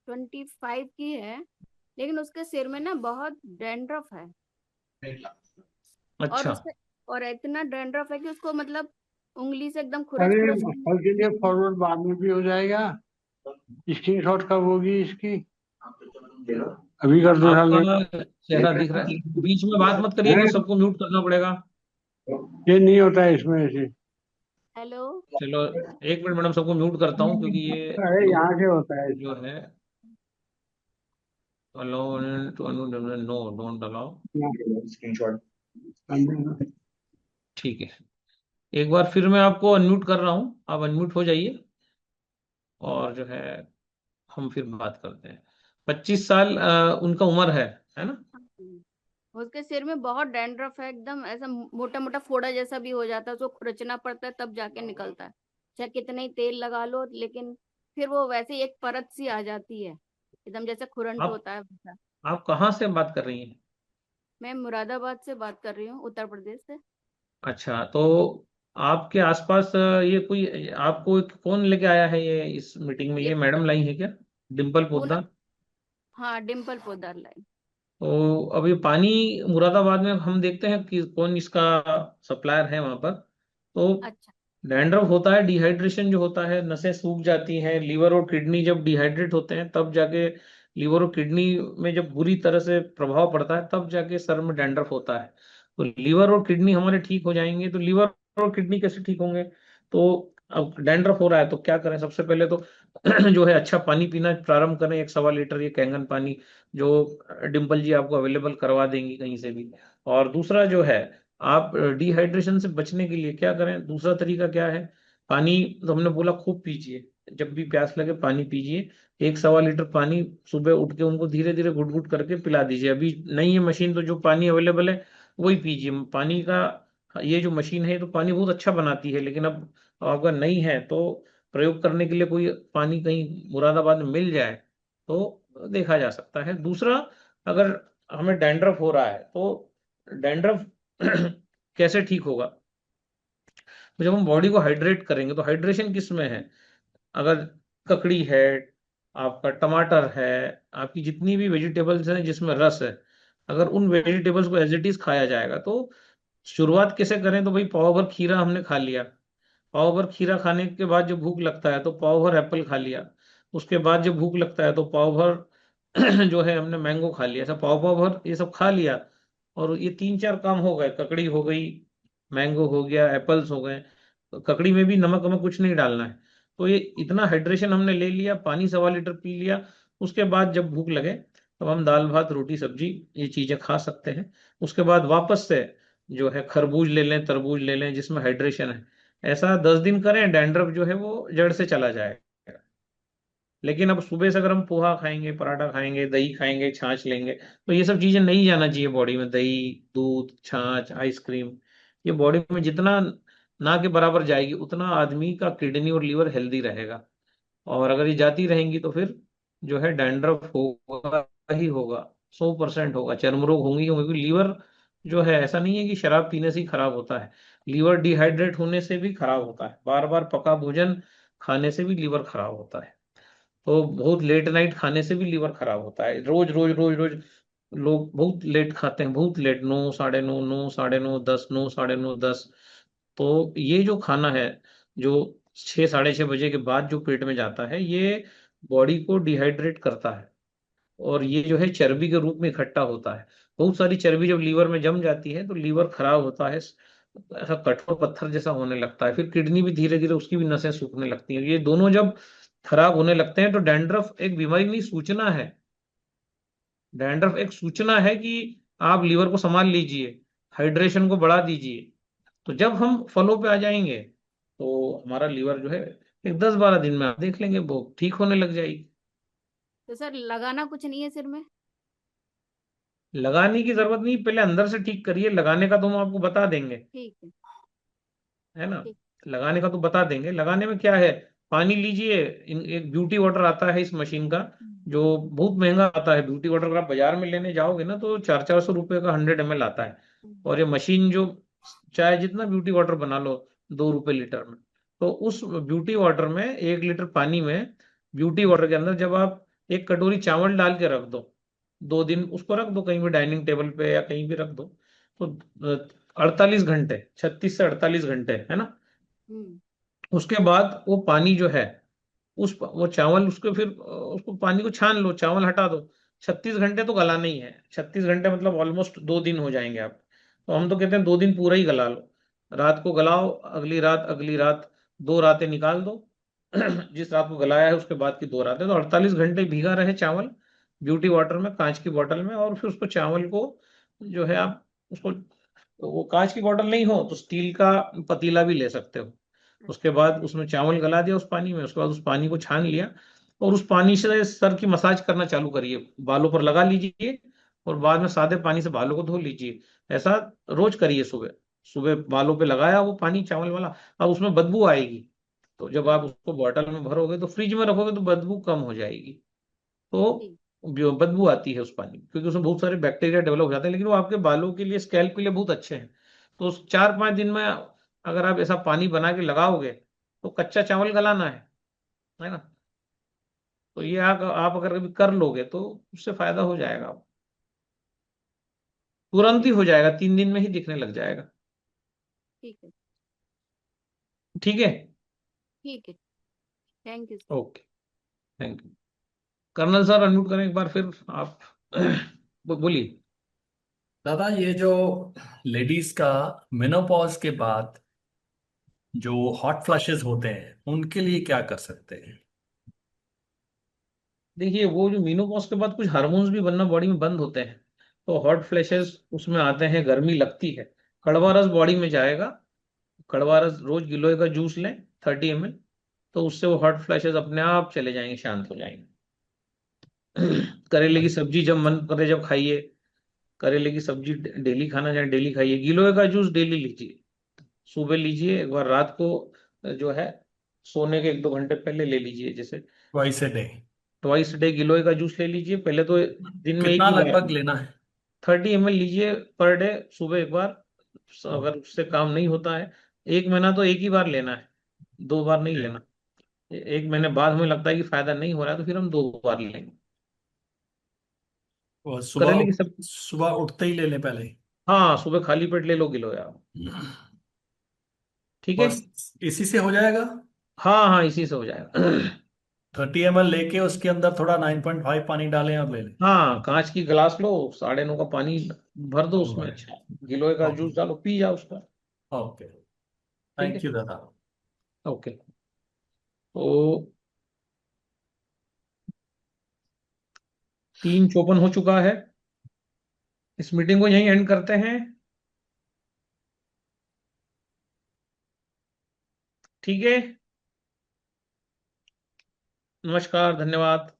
25 की है, लेकिन उसके सिर में ना बहुत डैंड्रफ है। और अच्छा। उससे और इतना डैंड्रफ है कि उसको मतलब उंगली से एकदम खुरच अरे खुरच कल के लिए फॉरवर्ड बाद में भी हो जाएगा। स्क्रीनशॉट कब होगी इसकी? अभी कर दो साले। आपका चेहरा दिख रहा है, बीच में बात मत करिए, फिर सबको म्यूट करना पड़ेगा। ये नहीं होता है इसमें ऐसे। हेलो। चलो, एक मिनट मैडम, सबको म्यूट करता हूँ, क्योंकि ये अरे लोग यहाँ से होता है। जो है allow to, no don't allow. ठीक है, एक बार फिर मैं आपको अनम्यूट कर रहा हूँ, आप अनम्यूट हो जाइए, और जो है हम फिर बात करते हैं। 25 साल उनका उम्र है ना। उसके सिर में बहुत डैंड्रफ है, एकदम ऐसा मोटा मोटा फोड़ा जैसा भी हो जाता है, उसको खुरचना पड़ता है तब जाके निकलता है। चाहे कितना ही तेल लगा लो, लेकिन फिर वो वैसे ही एक परत सी आ जाती है, एकदम जैसे खुरंट आप होता है वैसा। आप कहाँ से बात कर रही हैं? मैं मुरादाबाद से बात कर रही हूँ, उत्तर प्रदेश से। अच्छा, तो आपके आसपास ये कोई आपको कौन लेके आया है ये इस मीटिंग में, ये ये मैडम लाई है क्या, डिम्पल पूनम। पोद्दार? हाँ डिम्पल पोदार लाइन। तो अभी पानी मुरादाबाद में हम देखते हैं कि कौन इसका सप्लायर है वहां पर। तो अच्छा। डैंड्रफ होता है डिहाइड्रेशन जो होता है, नसें सूख जाती हैं, लीवर और किडनी जब डिहाइड्रेट होते हैं तब जाके लीवर और किडनी में जब बुरी तरह से प्रभाव पड़ता है तब जाके सर में डैंड्रफ होता है। तो लीवर और किडनी हमारे ठीक हो जाएंगे, तो लीवर और किडनी कैसे ठीक होंगे? तो अब डैंड्रफ हो रहा है तो क्या करें? सबसे पहले तो जो है अच्छा पानी पीना प्रारंभ करें, 1 सवा लीटर ये कैंगन पानी, जो डिम्पल जी आपको अवेलेबल करवा देंगी कहीं से भी। और दूसरा जो है, आप डिहाइड्रेशन से बचने के लिए क्या करें? दूसरा तरीका क्या है? पानी तो हमने बोला खूब पीजिए, जब भी प्यास लगे पानी पीजिए। 1 सवा लीटर पानी सुबह उठ के उनको धीरे धीरे घुट घुट करके पिला दीजिए। अभी नहीं है मशीन तो जो पानी अवेलेबल है वही पीजिए। पानी का ये जो मशीन है तो पानी बहुत अच्छा बनाती है, लेकिन अब अगर नहीं है तो प्रयोग करने के लिए कोई पानी कहीं मुरादाबाद में मिल जाए तो देखा जा सकता है। दूसरा, अगर हमें डैंड्रफ हो रहा है तो डैंड्रफ कैसे ठीक होगा? तो जब हम बॉडी को हाइड्रेट करेंगे, तो हाइड्रेशन किस में है? अगर ककड़ी है, आपका टमाटर है, आपकी जितनी भी वेजिटेबल्स हैं जिसमें रस है, अगर उन वेजिटेबल्स को एज इट इज खाया जाएगा तो शुरुआत कैसे करें? तो भाई पाव भर खीरा हमने खा लिया, पाव भर खीरा खाने के बाद जब भूख लगता है तो पाव भर एप्पल खा लिया, उसके बाद जब भूख लगता है तो पाव भर जो है हमने मैंगो खा लिया, ऐसा पाव पाव भर ये सब खा लिया। और ये 3 4 काम हो गए, ककड़ी हो गई, मैंगो हो गया, एप्पल्स हो गए। तो ककड़ी में भी नमक वमक कुछ नहीं डालना है। तो ये इतना हाइड्रेशन हमने ले लिया, पानी 1 सवा लीटर पी लिया। उसके बाद जब भूख लगे तब हम दाल भात रोटी सब्जी ये चीजें खा सकते हैं। उसके बाद वापस से जो है खरबूज ले लें, तरबूज ले लें जिसमें हाइड्रेशन है। ऐसा 10 दिन करें, डैंड्रफ जो है वो जड़ से चला जाएगा। लेकिन अब सुबह से अगर हम पोहा खाएंगे, पराठा खाएंगे, दही खाएंगे, छाछ लेंगे, तो ये सब चीजें नहीं जाना चाहिए बॉडी में। दही, दूध, छाछ, आइसक्रीम, ये बॉडी में जितना ना के बराबर जाएगी उतना आदमी का किडनी और लीवर हेल्दी रहेगा। और अगर ये जाती रहेंगी तो फिर जो है डैंड्रफ होगा ही होगा, 100% होगा। चर्म रोग होंगी होंगी। लीवर जो है ऐसा नहीं है कि शराब पीने से ही खराब होता है, लीवर डिहाइड्रेट होने से भी खराब होता है, बार बार पका भोजन खाने से भी लीवर खराब होता है, तो बहुत लेट नाइट खाने से भी लीवर खराब होता है। रोज रोज रोज रोज लोग बहुत लेट खाते हैं, बहुत लेट, 9 9:30, 9 9:30, 10, 9 9:30, 10। तो ये जो खाना है जो 6 6:30 बजे के बाद जो पेट में जाता है, ये बॉडी को डिहाइड्रेट करता है और ये जो है चर्बी के रूप में इकट्ठा होता है। बहुत सारी चर्बी जब लीवर में जम जाती है तो लीवर खराब होता है, ऐसा कठोर पत्थर जैसा होने लगता है। फिर किडनी भी धीरे धीरे उसकी भी नसें सूखने लगती हैं। ये दोनों जब खराब होने लगते हैं तो डैंड्रफ एक बीमारी नहीं, सूचना है। डैंड्रफ एक सूचना है कि आप लीवर को संभाल लीजिए, हाइड्रेशन को बढ़ा दीजिए। तो जब हम फलों पे आ जाएंगे तो हमारा लीवर जो है एक 10 12 दिन में आप देख लेंगे वो ठीक होने लग जाएगी। तो सर लगाना कुछ नहीं है सिर में? लगाने की जरूरत नहीं, पहले अंदर से ठीक करिए, लगाने का तो हम आपको बता देंगे, ठीक है ना? ठीक। लगाने का तो बता देंगे। लगाने में क्या है, पानी लीजिए, एक ब्यूटी वाटर आता है इस मशीन का, जो बहुत महंगा आता है। ब्यूटी वाटर अगर आप बाजार में लेने जाओगे ना तो 400 400 रुपए का 100 ml आता है। और ये मशीन जो चाहे जितना ब्यूटी वाटर बना लो 2 रुपए लीटर में, तो उस ब्यूटी वाटर में 1 लीटर पानी में, ब्यूटी वाटर के अंदर जब आप एक कटोरी चावल डाल के रख दो, 2 दिन उसको रख दो कहीं भी, डाइनिंग टेबल पे या कहीं भी रख दो, तो 48 घंटे, 36 से 48 घंटे, है ना? उसके बाद वो पानी जो है, वो चावल उसको फिर उसको पानी को छान लो, चावल हटा दो। 36 घंटे तो गलाना ही है, 36 घंटे मतलब ऑलमोस्ट 2 दिन हो जाएंगे आप। तो हम तो कहते हैं 2 दिन पूरा ही गला लो। रात को गलाओ, अगली रात, अगली रात, 2 रातें निकाल दो। जिस रात को गलाया है उसके बाद की 2 रातें, तो 48 घंटे भीगा रहे चावल ब्यूटी वाटर में, कांच की बोतल में। और फिर उसको चावल को जो है आप उसको, वो कांच की बोतल नहीं हो तो स्टील का पतीला भी ले सकते हो। उसके बाद उसमें चावल गला दिया उस पानी में, उसके बाद उस पानी को छान लिया और उस पानी से सर की मसाज करना चालू करिए, बालों पर लगा लीजिए और बाद में सादे पानी से बालों को धो लीजिए। ऐसा रोज करिए। सुबह सुबह बालों पे लगाया वो पानी चावल वाला, अब उसमें बदबू आएगी, तो जब आप उसको बॉटल में भरोगे तो फ्रिज में रखोगे तो बदबू कम हो जाएगी। तो जो बदबू आती है उस पानी में, क्योंकि उसमें बहुत सारे बैक्टीरिया डेवलप हो जाते हैं, लेकिन वो आपके बालों के लिए, स्कैल्प के लिए बहुत अच्छे हैं। तो उस 4 5 दिन में अगर आप ऐसा पानी बना के लगाओगे तो कच्चा चावल गलाना है ना? तो ये आप अगर कभी कर लोगे तो उससे फायदा हो जाएगा, तुरंत ही हो जाएगा, 3 दिन में ही दिखने लग जाएगा। ठीक है। ठीक है, ठीक है, thank you. Okay, thank you. Colonel sir unmute करें एक बार फिर आप। बोलिए। दादा, ये जो लेडीज का मेनोपॉज के बाद जो हॉट फ्लैशेस होते हैं उनके लिए क्या कर सकते हैं? देखिए, वो जो मीनोपॉज के बाद कुछ हार्मोन्स भी बनना बॉडी में बंद होते हैं, तो हॉट फ्लैशेस उसमें आते हैं, गर्मी लगती है। कड़वा रस बॉडी में जाएगा, कड़वा रस रोज गिलोय का जूस लें 30 ml, तो उससे वो हॉट फ्लैशेस अपने आप चले जाएंगे, शांत हो जाएंगे। करेले की सब्जी जब मन करे जब खाइए, करेले की सब्जी डेली खाना चाहे डेली खाइए। गिलोय का जूस डेली लीजिए, सुबह लीजिए एक बार, रात को जो है सोने के 1-2 घंटे पहले ले लीजिए। जैसे twice a day? Twice day गिलोय का जूस ले लीजिए। पहले तो दिन में एक कितना ही बार लगभग लेना है? 30 ml लीजिए पर डे, सुबह एक बार। ओ, अगर उससे काम नहीं होता है, 1 महीना तो एक ही बार लेना है, 2 बार नहीं ओके। लेना। 1 महीने बाद हमें लगता है कि फायदा नहीं हो रहा है, तो फिर हम 2 बार लेंगे। और करेले की सब, सुबह उठते ही ले लें पहले? हाँ, सुबह खाली पेट ले लो गिलोय आप। ठीक है, बस इसी से हो जाएगा? हाँ हाँ, इसी से हो जाएगा। 30 ml लेके उसके अंदर थोड़ा 9.5 पानी डालें और ले लें? हाँ, कांच की गिलास लो, 9.5 का पानी भर दो उसमें, ऑलराइट। अच्छा गिलोय का ओके। जूस डालो, पी जाओ उसका। ओके, ठीक थैंक है, यू दादा। ओके। तो 3:54 हो चुका है, इस मीटिंग को यहीं एंड करते हैं। ठीक है, नमस्कार, धन्यवाद।